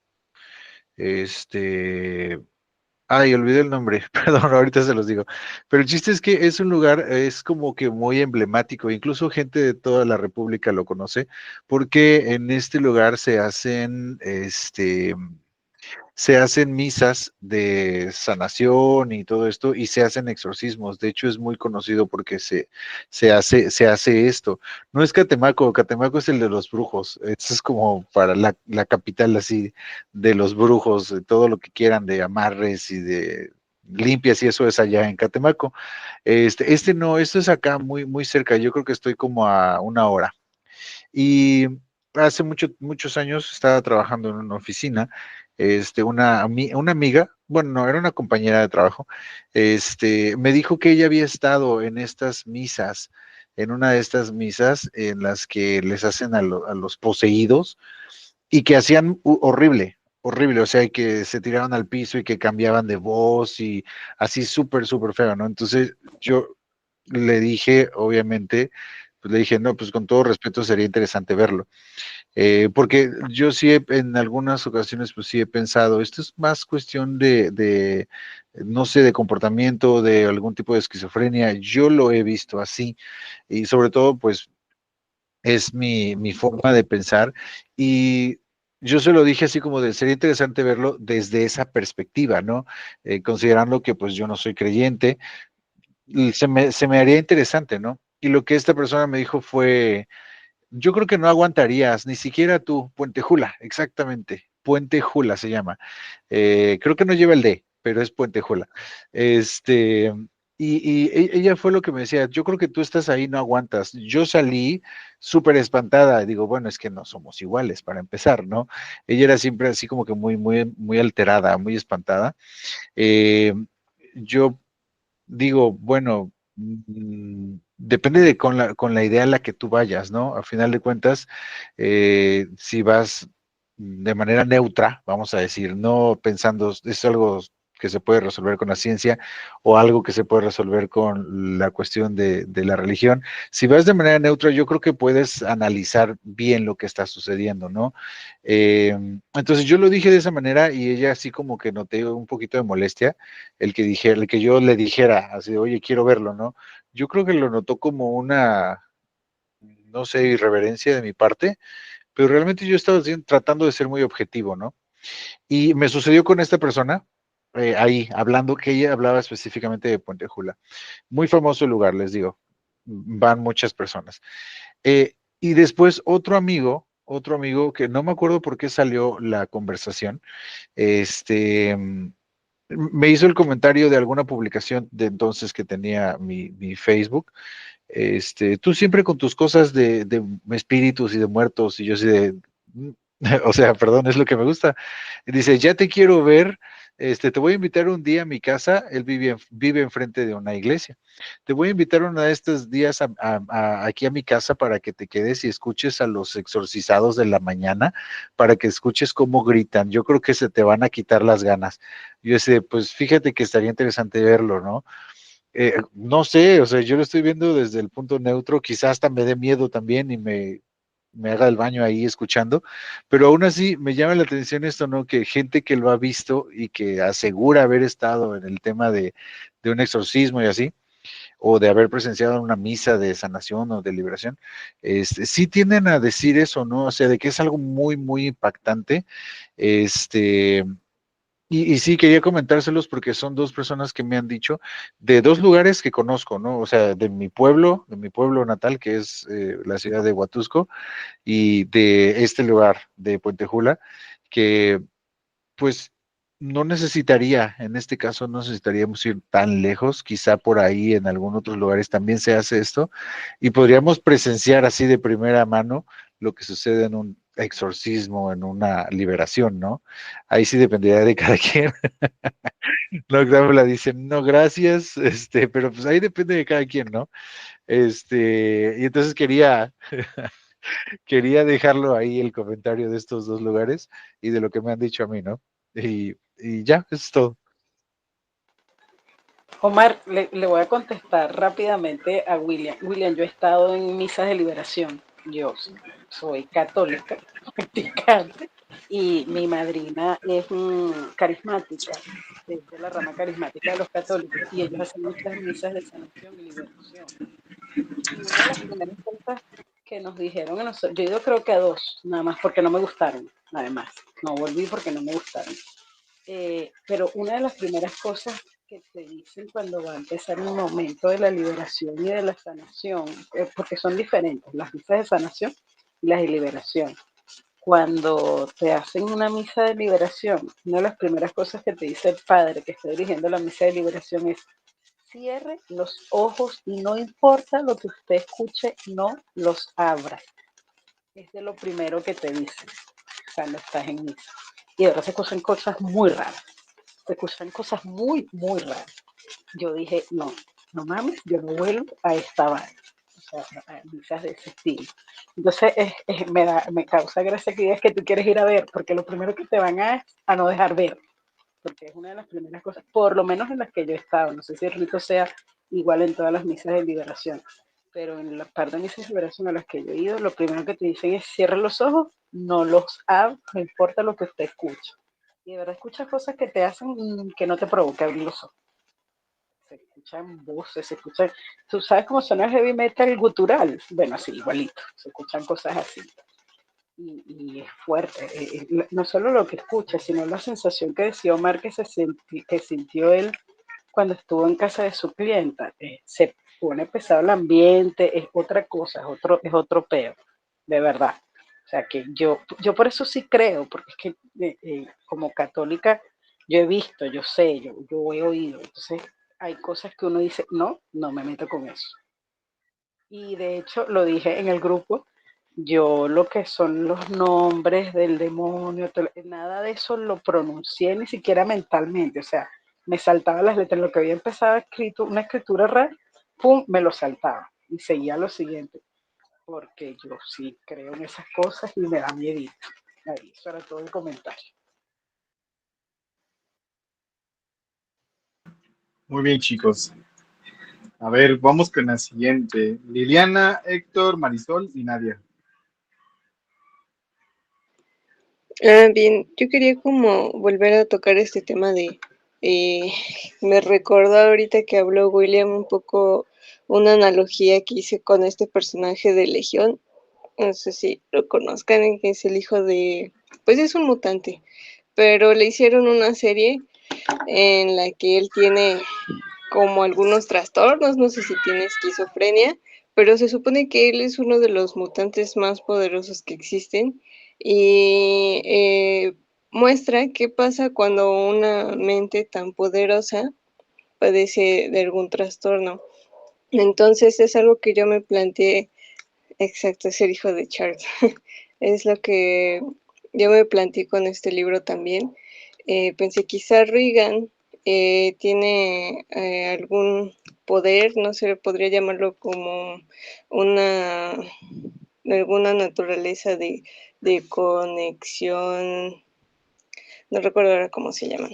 este, ay, olvidé el nombre, perdón, ahorita se los digo. Pero el chiste es que es un lugar, es como que muy emblemático, incluso gente de toda la República lo conoce, porque en este lugar se hacen misas de sanación y todo esto, y se hacen exorcismos. De hecho, es muy conocido porque se hace esto. No es Catemaco, Catemaco es el de los brujos. Esto es como para la capital así de los brujos, de todo lo que quieran, de amarres y de limpias, y eso es allá en Catemaco. No, esto es acá muy, muy cerca. Yo creo que estoy como a 1 hora. Y hace muchos años estaba trabajando en una oficina, una amiga, bueno, no, era una compañera de trabajo, me dijo que ella había estado en estas misas, en una de estas misas en las que les hacen a los poseídos y que hacían horrible, horrible, o sea, que se tiraban al piso y que cambiaban de voz y así súper, súper feo, ¿no? Entonces yo le dije, obviamente, pues le dije, no, pues con todo respeto sería interesante verlo. Porque yo sí en algunas ocasiones pues sí he pensado, esto es más cuestión no sé, de comportamiento, de algún tipo de esquizofrenia, yo lo he visto así, y sobre todo pues es mi forma de pensar, y yo se lo dije así como de, sería interesante verlo desde esa perspectiva, ¿no? Considerando que pues yo no soy creyente, y se me haría interesante, ¿no? Y lo que esta persona me dijo fue, yo creo que no aguantarías, ni siquiera tú, Puente Jula, exactamente. Puente Jula se llama. Creo que no lleva el D, pero es Puente Jula. Este, ella fue lo que me decía, yo creo que tú estás ahí, no aguantas. Yo salí súper espantada, digo, bueno, es que no somos iguales para empezar, ¿no? Ella era siempre así como que muy, muy, muy alterada, muy espantada. Eh, yo digo, bueno, depende de con la idea a la que tú vayas, ¿no? A final de cuentas, si vas de manera neutra, vamos a decir, no pensando, es algo que se puede resolver con la ciencia o algo que se puede resolver con la cuestión de la religión. Si vas de manera neutra, yo creo que puedes analizar bien lo que está sucediendo, ¿no? Entonces yo lo dije de esa manera y ella así como que noté un poquito de molestia el que yo le dijera, así, oye, quiero verlo, ¿no? Yo creo que lo notó como una, no sé, irreverencia de mi parte, pero realmente yo estaba tratando de ser muy objetivo, ¿no? Y me sucedió con esta persona, ahí, hablando, que ella hablaba específicamente de Puente Jula. Muy famoso el lugar, les digo, van muchas personas. Y después otro amigo que no me acuerdo por qué salió la conversación, este, me hizo el comentario de alguna publicación de entonces que tenía mi Facebook. Tú siempre con tus cosas de espíritus y de muertos, y yo así de, o sea, perdón, es lo que me gusta. Dice, ya te quiero ver, te voy a invitar un día a mi casa, él vive enfrente de una iglesia. Te voy a invitar uno de estos días aquí a mi casa para que te quedes y escuches a los exorcizados de la mañana, para que escuches cómo gritan. Yo creo que se te van a quitar las ganas. Yo sé, pues fíjate que estaría interesante verlo, ¿no? No sé, o sea, yo lo estoy viendo desde el punto neutro, quizás hasta me dé miedo también y me haga el baño ahí escuchando, pero aún así me llama la atención esto, ¿no? Que gente que lo ha visto y que asegura haber estado en el tema de un exorcismo y así, o de haber presenciado una misa de sanación o de liberación, sí tienden a decir eso, ¿no? O sea, de que es algo muy, muy impactante. Este, y sí, quería comentárselos porque son dos personas que me han dicho de dos lugares que conozco, ¿no? O sea, de mi pueblo natal, que es la ciudad de Huatusco, y de este lugar de Puente Jula, que pues no necesitaría, en este caso no necesitaríamos ir tan lejos, quizá por ahí en algunos otros lugares también se hace esto, y podríamos presenciar así de primera mano lo que sucede en un exorcismo, en una liberación, ¿no? Ahí sí dependería de cada quien. No, la dicen, no, gracias, pero pues ahí depende de cada quien, ¿no? Y entonces quería dejarlo ahí el comentario de estos dos lugares y de lo que me han dicho a mí, ¿no? Y ya, eso es todo. Omar, le voy a contestar rápidamente a William. William, yo he estado en misas de liberación. Yo soy católica, practicante, y mi madrina es carismática, es de la rama carismática de los católicos, y ellos hacen muchas misas de sanación y liberación. Y una de las primeras cosas que nos dijeron, yo he ido creo que a dos, nada más porque no me gustaron, además. No volví porque no me gustaron. Pero una de las primeras cosas que te dicen cuando va a empezar un momento de la liberación y de la sanación, porque son diferentes, las misas de sanación y las de liberación. Cuando te hacen una misa de liberación, una de las primeras cosas que te dice el padre que está dirigiendo la misa de liberación es: cierre los ojos y no importa lo que usted escuche, no los abra. Es de lo primero que te dice cuando estás en misa. Y ahora se escuchan cosas muy raras. Se escuchan cosas muy, muy raras. Yo dije, no, no mames, yo no vuelvo a esta vaina. O sea, a misas de ese estilo. Entonces, me causa gracia que digas que tú quieres ir a ver, porque lo primero que te van a no dejar ver, porque es una de las primeras cosas, por lo menos en las que yo he estado. No sé si el rito sea igual en todas las misas de liberación, pero en la parte de misas de liberación a las que yo he ido, lo primero que te dicen es: cierra los ojos, no los abra, no importa lo que usted escuche. Y de verdad escuchas cosas que te hacen que no te provoque abrir los ojos. Se escuchan voces, se escuchan. ¿Tú sabes cómo suena el heavy metal gutural? Bueno, así, igualito. Se escuchan cosas así. Y es fuerte. No solo lo que escucha, sino la sensación que decía Omar que sintió él cuando estuvo en casa de su clienta. Se pone pesado el ambiente, es otra cosa, es otro peo, de verdad. O sea que yo por eso sí creo, porque es que como católica yo he visto, yo sé, yo he oído. Entonces hay cosas que uno dice, no, no me meto con eso. Y de hecho lo dije en el grupo, yo lo que son los nombres del demonio, nada de eso lo pronuncié ni siquiera mentalmente, o sea, me saltaba las letras, lo que había empezado escrito, una escritura rara, pum, me lo saltaba y seguía lo siguiente, porque yo sí creo en esas cosas y me da miedo. Ahí, eso era todo el comentario. Muy bien, chicos. A ver, vamos con la siguiente. Liliana, Héctor, Marisol y Nadia. Bien, yo quería como volver a tocar este tema de, me recordó ahorita que habló William un poco una analogía que hice con este personaje de Legión. No sé si lo conozcan, que es el hijo de, pues es un mutante, pero le hicieron una serie en la que él tiene como algunos trastornos, no sé si tiene esquizofrenia, pero se supone que él es uno de los mutantes más poderosos que existen y muestra qué pasa cuando una mente tan poderosa padece de algún trastorno. Entonces es algo que yo me planteé, exacto, ser hijo de Charles. Es lo que yo me planteé con este libro también. Pensé, quizá Regan tiene algún poder, no sé, podría llamarlo como una, alguna naturaleza de conexión, no recuerdo ahora cómo se llaman,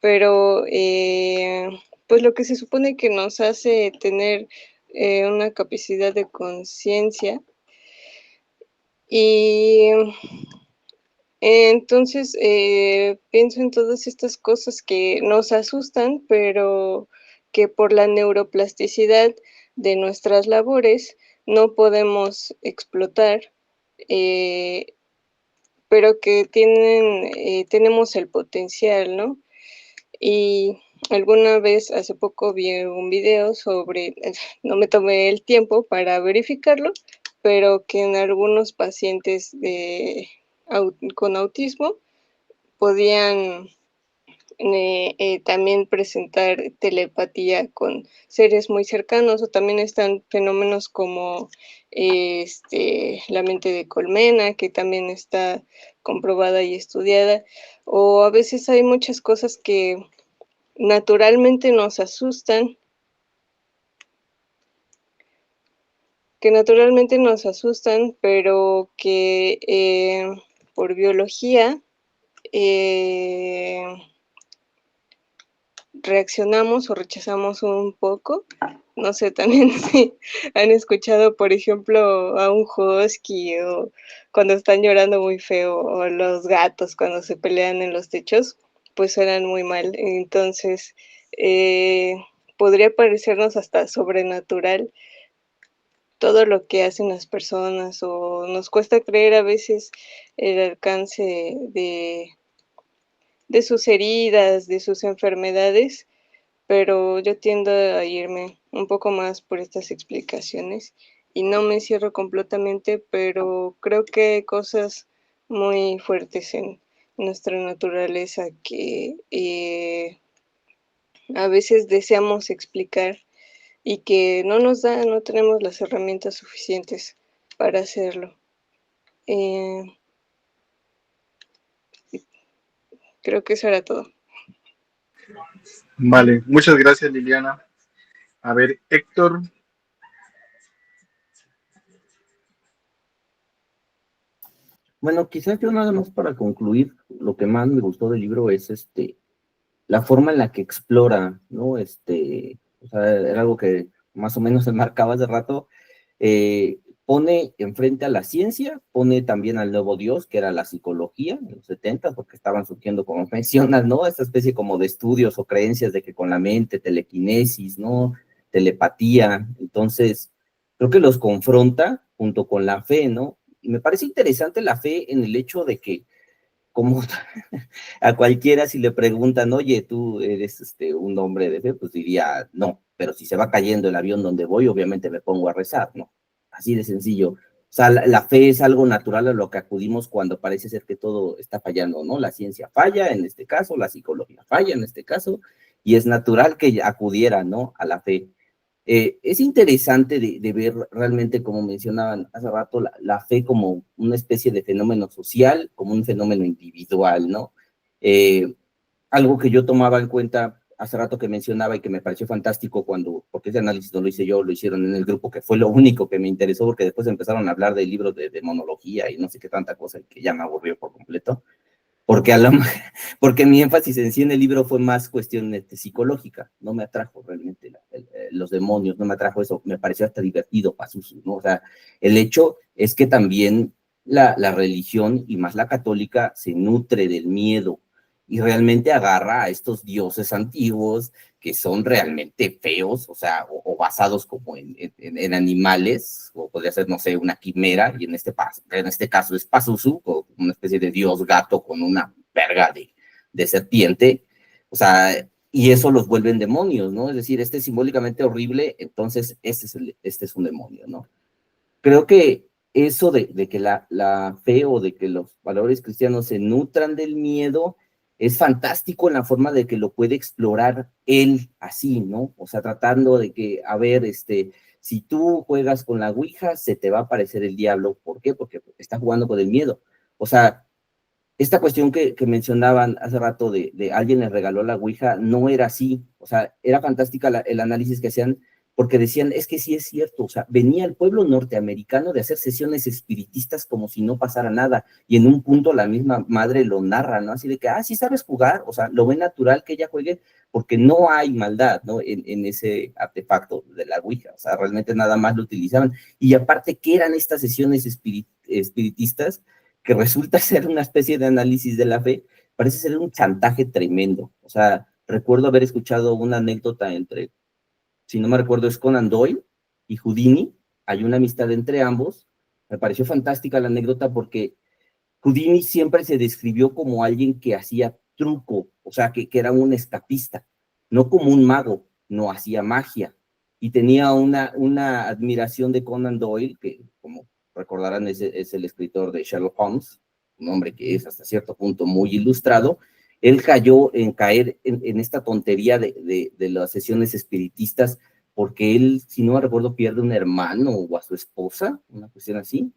pero pues lo que se supone que nos hace tener una capacidad de conciencia. Y entonces pienso en todas estas cosas que nos asustan, pero que por la neuroplasticidad de nuestras labores no podemos explotar, pero que tenemos el potencial, ¿no? Y alguna vez, hace poco, vi un video sobre, no me tomé el tiempo para verificarlo, pero que en algunos pacientes con autismo podían también presentar telepatía con seres muy cercanos, o también están fenómenos como la mente de colmena, que también está comprobada y estudiada, o a veces hay muchas cosas que naturalmente nos asustan, pero que por biología reaccionamos o rechazamos un poco. No sé, también si han escuchado, por ejemplo, a un husky, o cuando están llorando muy feo, o los gatos cuando se pelean en los techos, pues suenan muy mal. Entonces, podría parecernos hasta sobrenatural todo lo que hacen las personas, o nos cuesta creer a veces el alcance de sus heridas, de sus enfermedades, pero yo tiendo a irme un poco más por estas explicaciones y no me cierro completamente, pero creo que hay cosas muy fuertes en nuestra naturaleza que a veces deseamos explicar y que no tenemos las herramientas suficientes para hacerlo. Creo que eso era todo. Vale, muchas gracias, Liliana. A ver, Héctor. Bueno, quizás yo nada más para concluir, lo que más me gustó del libro es la forma en la que explora, ¿no? O sea, era algo que más o menos se marcaba hace rato, pone enfrente a la ciencia, pone también al nuevo Dios, que era la psicología en los 70, porque estaban surgiendo, como mencionas, ¿no? Esta especie como de estudios o creencias de que con la mente, telequinesis, ¿no? Telepatía. Entonces, creo que los confronta junto con la fe, ¿no? Y me parece interesante la fe en el hecho de que, como a cualquiera si le preguntan, oye, tú eres un hombre de fe, pues diría, no, pero si se va cayendo el avión donde voy, obviamente me pongo a rezar, ¿no? Así de sencillo. O sea, la fe es algo natural a lo que acudimos cuando parece ser que todo está fallando, ¿no? La ciencia falla en este caso, la psicología falla en este caso, y es natural que acudiera, ¿no? A la fe. Es interesante de ver realmente, como mencionaban hace rato, la fe como una especie de fenómeno social, como un fenómeno individual, ¿no? Algo que yo tomaba en cuenta hace rato que mencionaba y que me pareció fantástico porque ese análisis no lo hice yo, lo hicieron en el grupo, que fue lo único que me interesó, porque después empezaron a hablar de libros de demonología y no sé qué tanta cosa, que ya me aburrió por completo. Porque mi énfasis en sí en el libro fue más cuestión psicológica, no me atrajo realmente los demonios, no me atrajo eso, me pareció hasta divertido, Pazuzu, ¿no? O sea, el hecho es que también la religión, y más la católica, se nutre del miedo y realmente agarra a estos dioses antiguos que son realmente feos, o sea, o basados como en animales, o podría ser, no sé, una quimera, y en este caso es Pazuzu, o una especie de dios gato con una verga de serpiente, o sea, y eso los vuelven demonios, ¿no? Es decir, es simbólicamente horrible, entonces este es un demonio, ¿no? Creo que eso de que la fe o de que los valores cristianos se nutran del miedo es fantástico en la forma de que lo puede explorar él así, ¿no? O sea, tratando de que, a ver, si tú juegas con la ouija, se te va a aparecer el diablo. ¿Por qué? Porque está jugando con el miedo. O sea, esta cuestión que mencionaban hace rato de alguien les regaló la ouija, no era así. O sea, era fantástica el análisis que hacían, porque decían, es que sí es cierto, o sea, venía el pueblo norteamericano de hacer sesiones espiritistas como si no pasara nada, y en un punto la misma madre lo narra, ¿no? Así de que, sí sabes jugar, o sea, lo ve natural que ella juegue, porque no hay maldad, ¿no? En ese artefacto de la ouija, o sea, realmente nada más lo utilizaban. Y aparte, ¿qué eran estas sesiones espiritistas? Que resulta ser una especie de análisis de la fe, parece ser un chantaje tremendo. O sea, recuerdo haber escuchado una anécdota entre si no me recuerdo es Conan Doyle y Houdini, hay una amistad entre ambos. Me pareció fantástica la anécdota porque Houdini siempre se describió como alguien que hacía truco, o sea, que era un escapista, no como un mago, no hacía magia. Y tenía una admiración de Conan Doyle, que como recordarán es el escritor de Sherlock Holmes, un hombre que es hasta cierto punto muy ilustrado. Él cayó en caer en esta tontería de las sesiones espiritistas, porque él, si no me recuerdo, pierde un hermano o a su esposa, una cuestión así,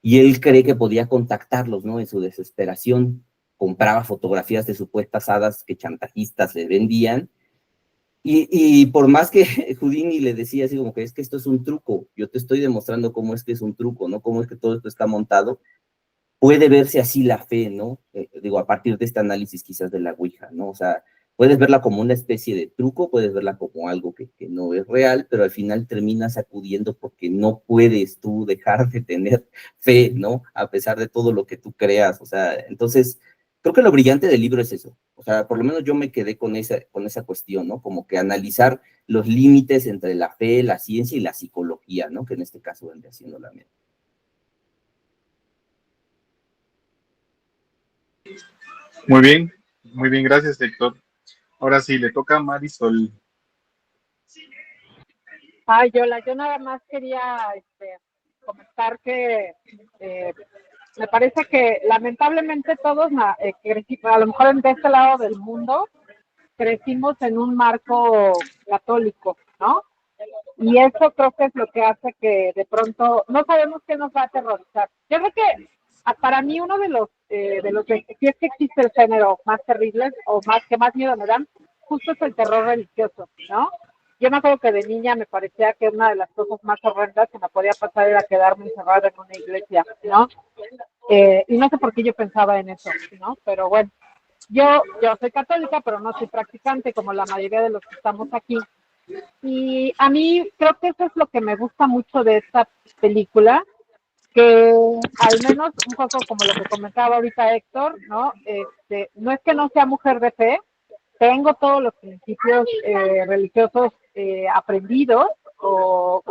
y él cree que podía contactarlos, ¿no? En su desesperación, compraba fotografías de supuestas hadas que chantajistas le vendían, y por más que Houdini le decía así como que es que esto es un truco, yo te estoy demostrando cómo es que es un truco, ¿no? Cómo es que todo esto está montado, puede verse así la fe, ¿no? Digo, a partir de este análisis quizás de la Ouija, ¿no? O sea, puedes verla como una especie de truco, puedes verla como algo que no es real, pero al final terminas acudiendo porque no puedes tú dejar de tener fe, ¿no? A pesar de todo lo que tú creas, o sea, entonces, creo que lo brillante del libro es eso, o sea, por lo menos yo me quedé con esa cuestión, ¿no? Como que analizar los límites entre la fe, la ciencia y la psicología, ¿no? Que en este caso vendría siendo la mía. Muy bien, gracias, Héctor. Ahora sí, le toca a Marisol. Ay, Yola, yo nada más quería comentar que me parece que lamentablemente todos, a lo mejor de este lado del mundo, crecimos en un marco católico, ¿no? Y eso creo que es lo que hace que de pronto no sabemos qué nos va a aterrorizar. Yo creo que para mí uno de los que si es que existe el género más terrible o más que más miedo me dan, justo es el terror religioso, ¿no? Yo me acuerdo que de niña me parecía que una de las cosas más horrendas que me podía pasar era quedarme encerrada en una iglesia, ¿no? Y no sé por qué yo pensaba en eso, ¿no? Pero bueno, yo soy católica, pero no soy practicante como la mayoría de los que estamos aquí. Y a mí creo que eso es lo que me gusta mucho de esta película, que al menos un poco como lo que comentaba ahorita Héctor, ¿no? No es que no sea mujer de fe, tengo todos los principios religiosos aprendidos o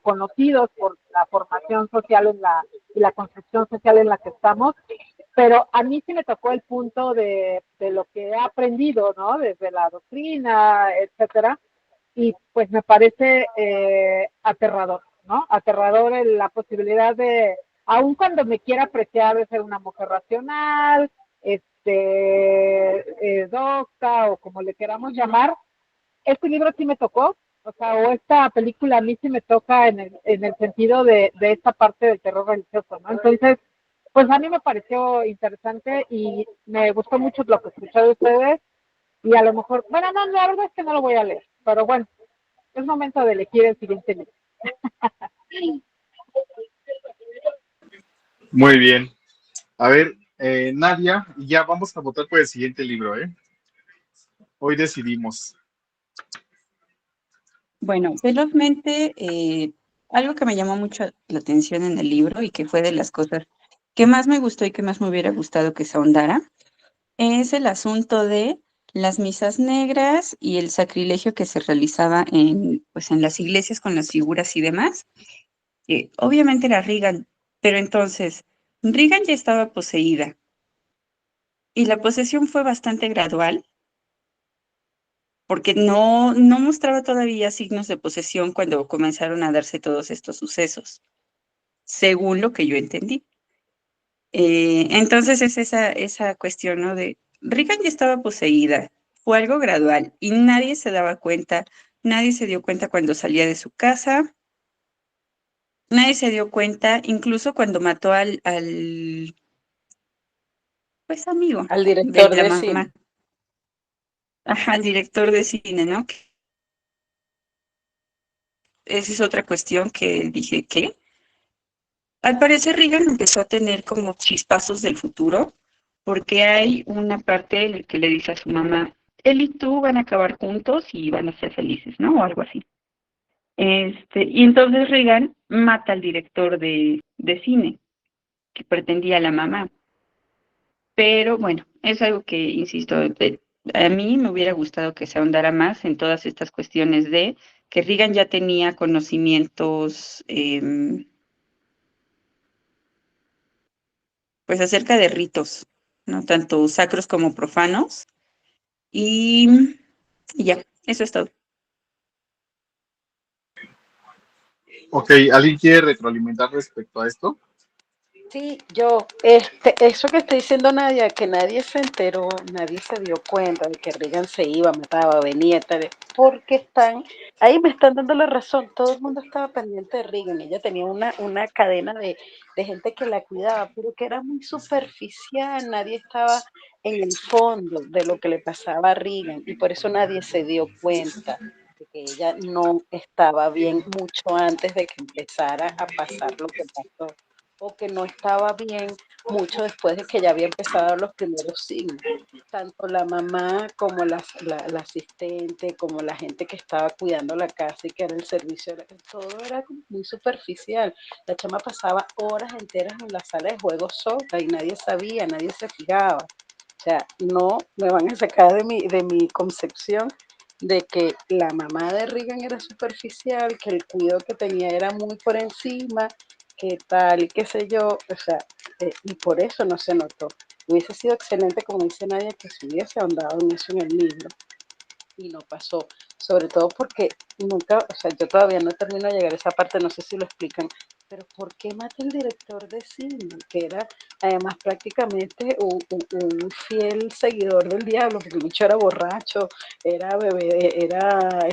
conocidos por la formación social y la construcción social en la que estamos, pero a mí sí me tocó el punto de lo que he aprendido, ¿no? Desde la doctrina, etcétera, y pues me parece aterrador, ¿no? Aterrador en la posibilidad de, aun cuando me quiera apreciar de ser una mujer racional, docta o como le queramos llamar, este libro sí me tocó, o sea, o esta película a mí sí me toca en el sentido de esta parte del terror religioso, ¿no? Entonces, pues a mí me pareció interesante y me gustó mucho lo que escuché de ustedes y a lo mejor, bueno, no, la verdad es que no lo voy a leer, pero bueno, es momento de elegir el siguiente libro. Muy bien. A ver, Nadia, y ya vamos a votar por el siguiente libro, ¿eh? Hoy decidimos. Bueno, velozmente, algo que me llamó mucho la atención en el libro y que fue de las cosas que más me gustó y que más me hubiera gustado que se ahondara, es el asunto de las misas negras y el sacrilegio que se realizaba pues en las iglesias con las figuras y demás. Obviamente era Regan, pero entonces Regan ya estaba poseída y la posesión fue bastante gradual porque no mostraba todavía signos de posesión cuando comenzaron a darse todos estos sucesos, según lo que yo entendí. Entonces es esa cuestión, ¿no? De Regan ya estaba poseída, fue algo gradual y nadie se daba cuenta, nadie se dio cuenta cuando salía de su casa, nadie se dio cuenta incluso cuando mató al pues amigo Al de director la de mamá, cine. ajá, al director de cine, ¿no? Esa es otra cuestión que dije, ¿qué? Al parecer Regan empezó a tener como chispazos del futuro, porque hay una parte en la que le dice a su mamá, él y tú van a acabar juntos y van a ser felices, ¿no? O algo así. Y entonces Regan mata al director de cine, que pretendía a la mamá. Pero bueno, es algo que, insisto, a mí me hubiera gustado que se ahondara más en todas estas cuestiones de que Reagan ya tenía conocimientos pues acerca de ritos, ¿no? Tanto sacros como profanos. Y ya, eso es todo. Ok, ¿alguien quiere retroalimentar respecto a esto? Sí, yo, eso que está diciendo Nadia, que nadie se enteró, nadie se dio cuenta de que Reagan se iba, mataba, venía, tal, porque ahí me están dando la razón, todo el mundo estaba pendiente de Reagan, ella tenía una cadena de gente que la cuidaba, pero que era muy superficial, nadie estaba en el fondo de lo que le pasaba a Reagan, y por eso nadie se dio cuenta de que ella no estaba bien mucho antes de que empezara a pasar lo que pasó, o que no estaba bien mucho después de que ya había empezado los primeros signos. Tanto la mamá como la asistente, como la gente que estaba cuidando la casa y que era el servicio, todo era como muy superficial. La chama pasaba horas enteras en la sala de juegos sola y nadie sabía, nadie se fijaba. O sea, no me van a sacar de mi concepción de que la mamá de Reagan era superficial, que el cuidado que tenía era muy por encima, que tal, qué sé yo, o sea, y por eso no se notó. Hubiese sido excelente, como dice Nadia, que se hubiese ahondado en eso en el libro, y no pasó, sobre todo porque nunca, o sea, yo todavía no termino de llegar a esa parte, no sé si lo explican, pero ¿por qué mata el director de cine? Que era además prácticamente un fiel seguidor del diablo, porque el bicho era borracho, era bebé, era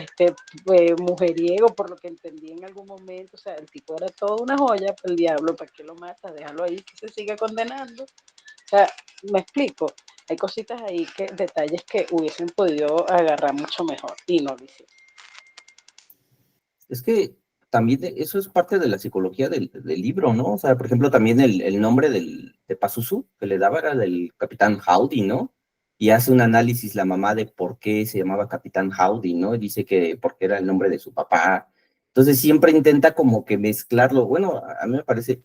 mujeriego, por lo que entendí en algún momento, o sea, el tipo era toda una joya, el diablo, ¿para qué lo mata? Déjalo ahí que se siga condenando. O sea, me explico. Hay cositas ahí, detalles que hubiesen podido agarrar mucho mejor y no lo hicieron. Es que también eso es parte de la psicología del libro, ¿no? O sea, por ejemplo, también el nombre de Pazuzu que le daba era del Capitán Howdy, ¿no? Y hace un análisis la mamá de por qué se llamaba Capitán Howdy, ¿no? Y dice que porque era el nombre de su papá. Entonces siempre intenta como que mezclarlo. Bueno, a mí me parece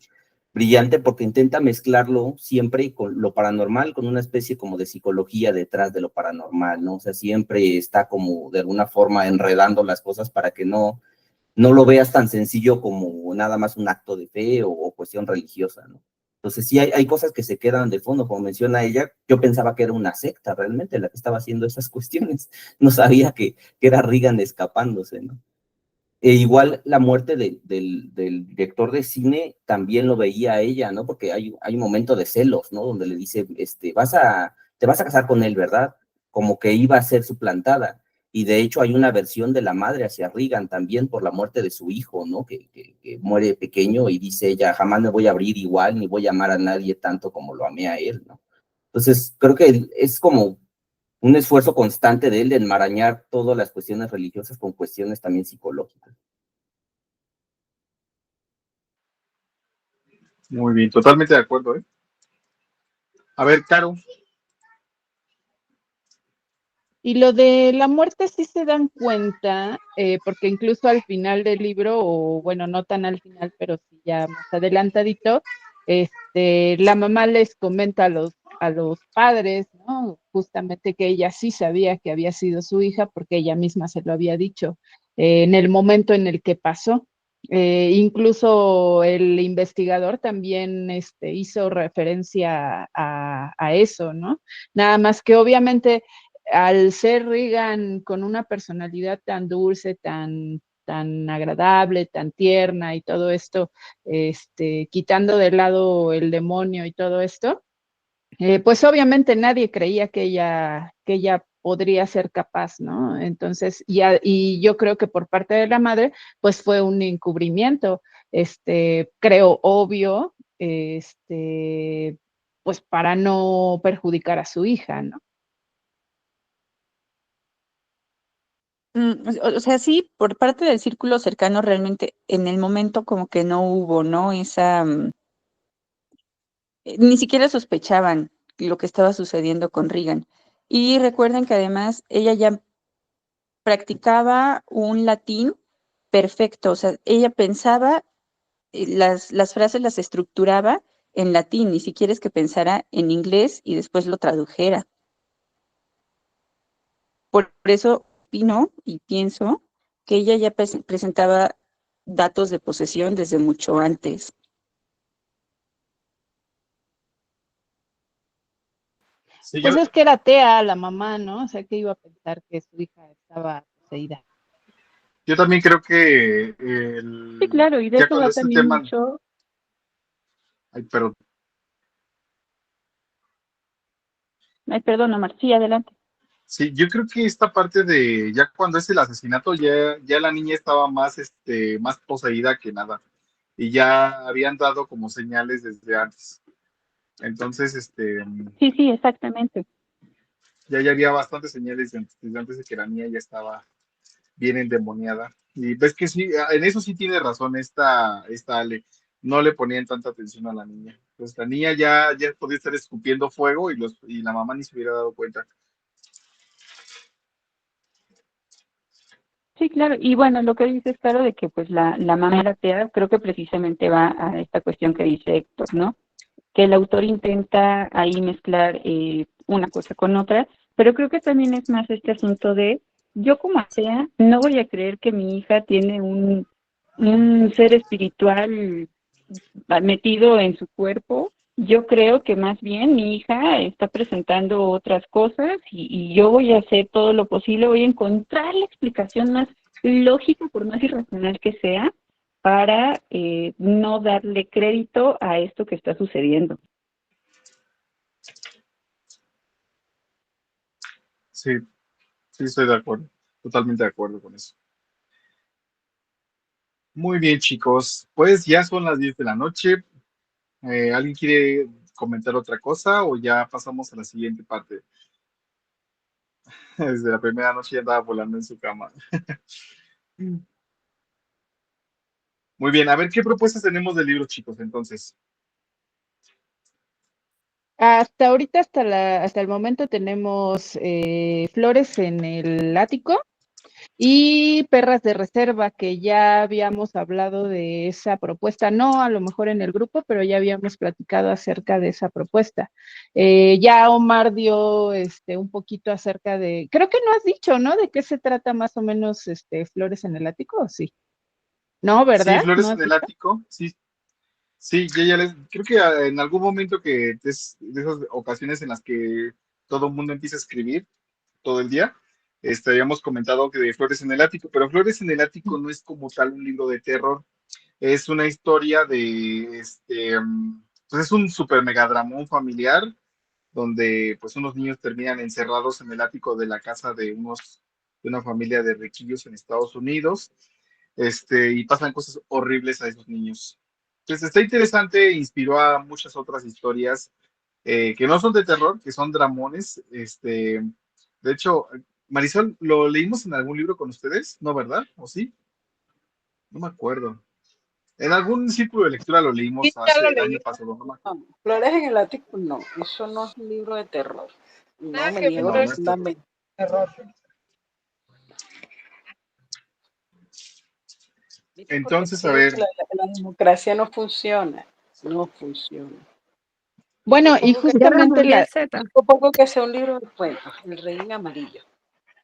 brillante porque intenta mezclarlo siempre con lo paranormal, con una especie como de psicología detrás de lo paranormal, ¿no? O sea, siempre está como de alguna forma enredando las cosas para que no lo veas tan sencillo como nada más un acto de fe o cuestión religiosa, ¿no? Entonces sí hay cosas que se quedan de fondo, como menciona ella, yo pensaba que era una secta realmente la que estaba haciendo esas cuestiones, no sabía que era Reagan escapándose, ¿no? E igual la muerte del director de cine también lo veía ella, ¿no? Porque hay un momento de celos, ¿no? Donde le dice, te vas a casar con él, ¿verdad? Como que iba a ser suplantada. Y de hecho hay una versión de la madre hacia Reagan también por la muerte de su hijo, ¿no? Que muere pequeño y dice ella, jamás me voy a abrir igual, ni voy a amar a nadie tanto como lo amé a él, ¿no? Entonces creo que es como un esfuerzo constante de él de enmarañar todas las cuestiones religiosas con cuestiones también psicológicas. Muy bien, totalmente de acuerdo, ¿eh? A ver, Caro. Y lo de la muerte sí se dan cuenta, porque incluso al final del libro, o bueno, no tan al final, pero sí ya más adelantadito, la mamá les comenta a los padres, ¿no? Justamente que ella sí sabía que había sido su hija, porque ella misma se lo había dicho en el momento en el que pasó. Incluso el investigador también hizo referencia a eso, ¿no? Nada más que obviamente al ser Reagan con una personalidad tan dulce, tan agradable, tan tierna y todo esto, quitando de lado el demonio y todo esto, pues obviamente nadie creía que ella podría ser capaz, ¿no? Entonces, y yo creo que por parte de la madre, pues fue un encubrimiento, creo obvio, pues para no perjudicar a su hija, ¿no? O sea, sí, por parte del círculo cercano realmente en el momento como que no hubo, ¿no? Ni siquiera sospechaban lo que estaba sucediendo con Reagan. Y recuerden que además ella ya practicaba un latín perfecto, o sea, ella pensaba, las frases las estructuraba en latín, ni siquiera es que pensara en inglés y después lo tradujera. Por eso opino y pienso que ella ya presentaba datos de posesión desde mucho antes. Sí, Pues es que era Tea, la mamá, ¿no? O sea, que iba a pensar que su hija estaba poseída. yo también creo que Sí, claro, y de ya eso cuando va es el también tema, mucho. ay, perdón, Ay, perdón, Omar, sí, adelante. sí, yo creo que esta parte de ya cuando es el asesinato, ya la niña estaba más, más poseída que nada. Y ya habían dado como señales desde antes. Entonces, Sí, sí, exactamente. ya había bastantes señales desde antes de que la niña ya estaba bien endemoniada. Y ves que sí, en eso sí tiene razón esta Ale. No le ponían tanta atención a la niña. Pues la niña ya podía estar escupiendo fuego y la mamá ni se hubiera dado cuenta. Sí, claro. Y bueno, lo que dices, claro, de que pues la mamá era atea, creo que precisamente va a esta cuestión que dice Héctor, ¿no? Que el autor intenta ahí mezclar una cosa con otra, pero creo que también es más este asunto de, yo como atea, no voy a creer que mi hija tiene un ser espiritual metido en su cuerpo. Yo creo que más bien mi hija está presentando otras cosas y yo voy a hacer todo lo posible, voy a encontrar la explicación más lógica, por más irracional que sea, para no darle crédito a esto que está sucediendo. Sí, sí, estoy de acuerdo. Totalmente de acuerdo con eso. Muy bien, chicos. Pues ya son las 10 de la noche. ¿Alguien quiere comentar otra cosa o ya pasamos a la siguiente parte? Desde la primera noche ya andaba volando en su cama. Muy bien, a ver qué propuestas tenemos del libro, chicos, entonces. Hasta ahorita, hasta el momento tenemos Flores en el ático y Perras de Reserva, que ya habíamos hablado de esa propuesta, no a lo mejor en el grupo, pero ya habíamos platicado acerca de esa propuesta. Ya Omar dio un poquito acerca de, creo que no has dicho, ¿no? ¿De qué se trata más o menos Flores en el ático? ¿O sí? No, Sí, ¿verdad? ¿No Flores en has el dicho? ático, sí, sí, ya les, creo que en algún momento que es de esas ocasiones en las que todo el mundo empieza a escribir todo el día, habíamos comentado que de Flores en el ático, pero Flores en el ático no es como tal un libro de terror, es una historia de, pues es un super megadramón familiar donde pues unos niños terminan encerrados en el ático de la casa de una familia de riquillos en Estados Unidos, y pasan cosas horribles a esos niños. Entonces está interesante, inspiró a muchas otras historias que no son de terror, que son dramones. De hecho, Marisol, ¿lo leímos en algún libro con ustedes? ¿No, verdad? ¿O sí? No me acuerdo. En algún círculo de lectura lo Sí, leímos ya hace lo el año leí. pasado, no me acuerdo. No, Flores en el ático, no, eso no es un libro de terror. No, me niego No, no es terror. rotundamente. Terror. ¿Viste? Porque Entonces, te a digo que ver, la democracia no funciona. No funciona. Y Bueno, por y poco que, Guerra justamente Mundial Z. por poco que sea un libro de cuentos, El Rey en Amarillo,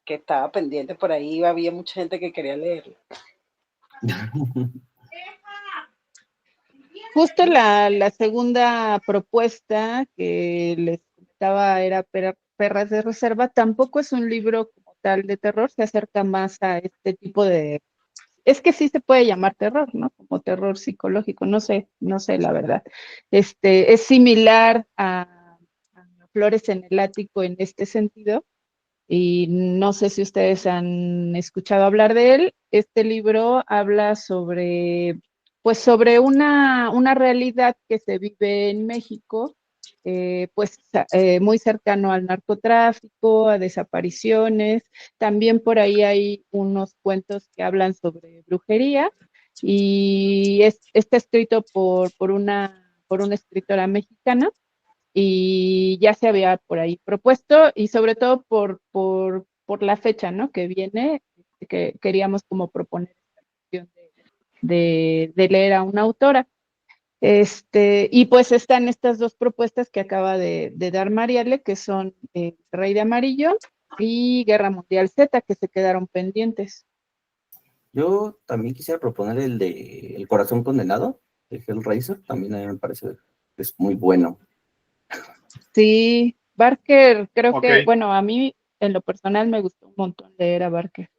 que estaba pendiente por ahí, había mucha gente que quería leerlo. justo la segunda propuesta que les comentaba era Perras de Reserva, tampoco es un libro como tal de terror, se acerca más a este tipo de, es que sí se puede llamar terror, ¿no? Como terror psicológico, no sé la verdad. Es similar a Flores en el ático en este sentido, y no sé si ustedes han escuchado hablar de él. Este libro habla sobre, pues sobre una realidad que se vive en México, muy cercano al narcotráfico, a desapariciones. También por ahí hay unos cuentos que hablan sobre brujería y está escrito por una escritora mexicana y ya se había por ahí propuesto y sobre todo por la fecha, ¿no? Que viene, que queríamos como proponer esta cuestión de leer a una autora. Y pues están estas dos propuestas que acaba de dar Mariale, que son Rey de Amarillo y Guerra Mundial Z, que se quedaron pendientes. Yo también quisiera proponer el de El Corazón Condenado, de Hellraiser, también a mí me parece que es muy bueno. Sí, Barker, creo Ok, que, bueno, a mí en lo personal me gustó un montón leer a Barker.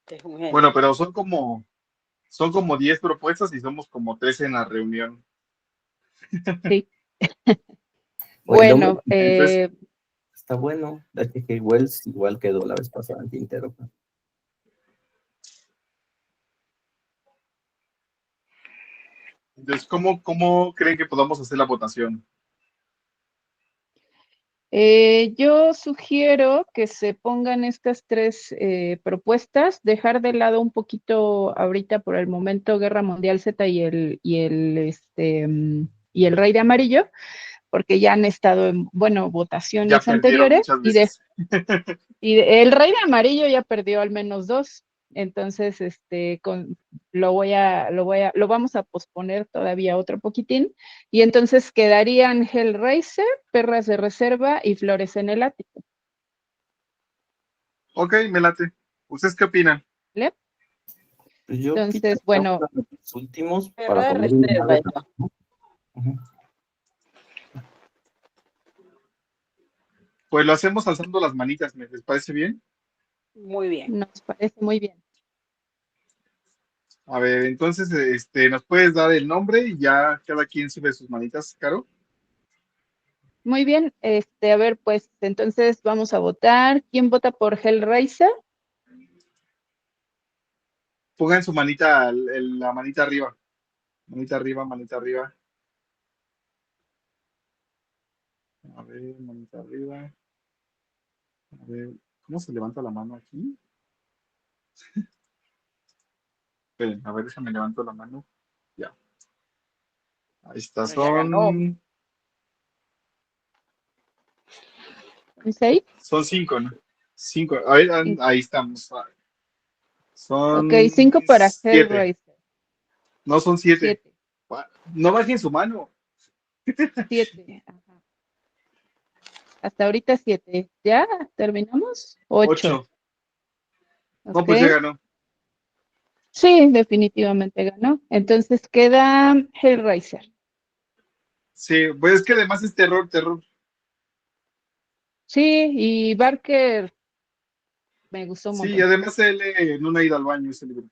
Es un genio. bueno, pero son como 10 propuestas y somos como 13 en la reunión. Sí. O El Hombre Bueno, Entonces, está bueno, de H.G. Wells igual quedó la vez pasada en tintero. ¿cómo creen que podamos hacer la votación? yo sugiero que se pongan estas tres propuestas, dejar de lado un poquito ahorita por el momento Guerra Mundial Z y el Rey de Amarillo, porque ya han estado en, bueno, Ya votaciones perdieron anteriores muchas y veces. el Rey de Amarillo ya perdió al menos 2. Entonces, lo vamos a posponer todavía otro poquitín. Y entonces quedarían Hellraiser, Perras de Reserva y Flores en el Ático. Ok, me late. ¿Ustedes qué opinan? ¿Vale? Pues yo Entonces, quitaría bueno, uno de los últimos Pero para de poner una reserva vez. yo. Ujú. Pues lo hacemos alzando las manitas, ¿me les parece bien? Muy bien. nos parece muy bien. A ver, entonces, ¿nos puedes dar el nombre y ya cada quien sube sus manitas, Caro? Muy bien, a ver, pues entonces vamos a votar. ¿Quién vota por Hellraiser? Pongan su manita, la manita arriba. Manita arriba, manita arriba. A ver, manita arriba. A ver, ¿cómo se levanta la mano aquí? Esperen, a ver, déjame levanto la mano. Ya, ahí está. Pero ya ganó. ¿6? Son 5, ¿no? 5. A ver, ahí estamos. Ok, Son 5 para 7. Hellraiser. No, son 7. 7. No bajen su mano. 7. Ajá. Hasta ahorita 7. ¿Ya terminamos? 8. 8. No, Ok. pues ya ganó. Sí, definitivamente ganó. Entonces queda Hellraiser. Sí, pues es que además es terror, terror. Sí, y Barker me gustó un Sí, montón. además él no ha ido al baño ese libro.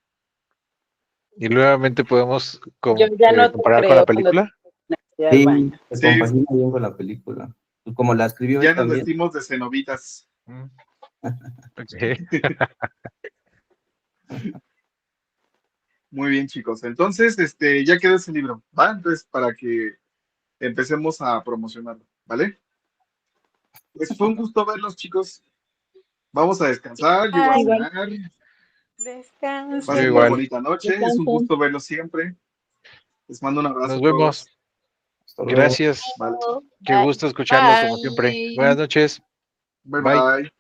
Y nuevamente podemos Yo ya no te comparar con la creo cuando te película. fui al Sí, baño. se Sí, compagina bien con la película. Y como la escribió ya él nos también. vestimos de cenobitas. Mm, ok. Muy bien, chicos. Entonces, ya quedó ese libro, ¿va? Entonces, para que empecemos a promocionarlo, ¿vale? Pues fue un gusto verlos, chicos. Vamos a descansar, yo voy a Ay, Igual. cenar. Yo Pasen una descansen. igual. bonita noche. Es un Descansen. gusto verlos siempre. Les mando un abrazo Nos a vemos. todos. Hasta luego. Gracias. Vale. Qué Bye. gusto escucharlos como siempre. Bye. Buenas noches. Bye Bye. bye.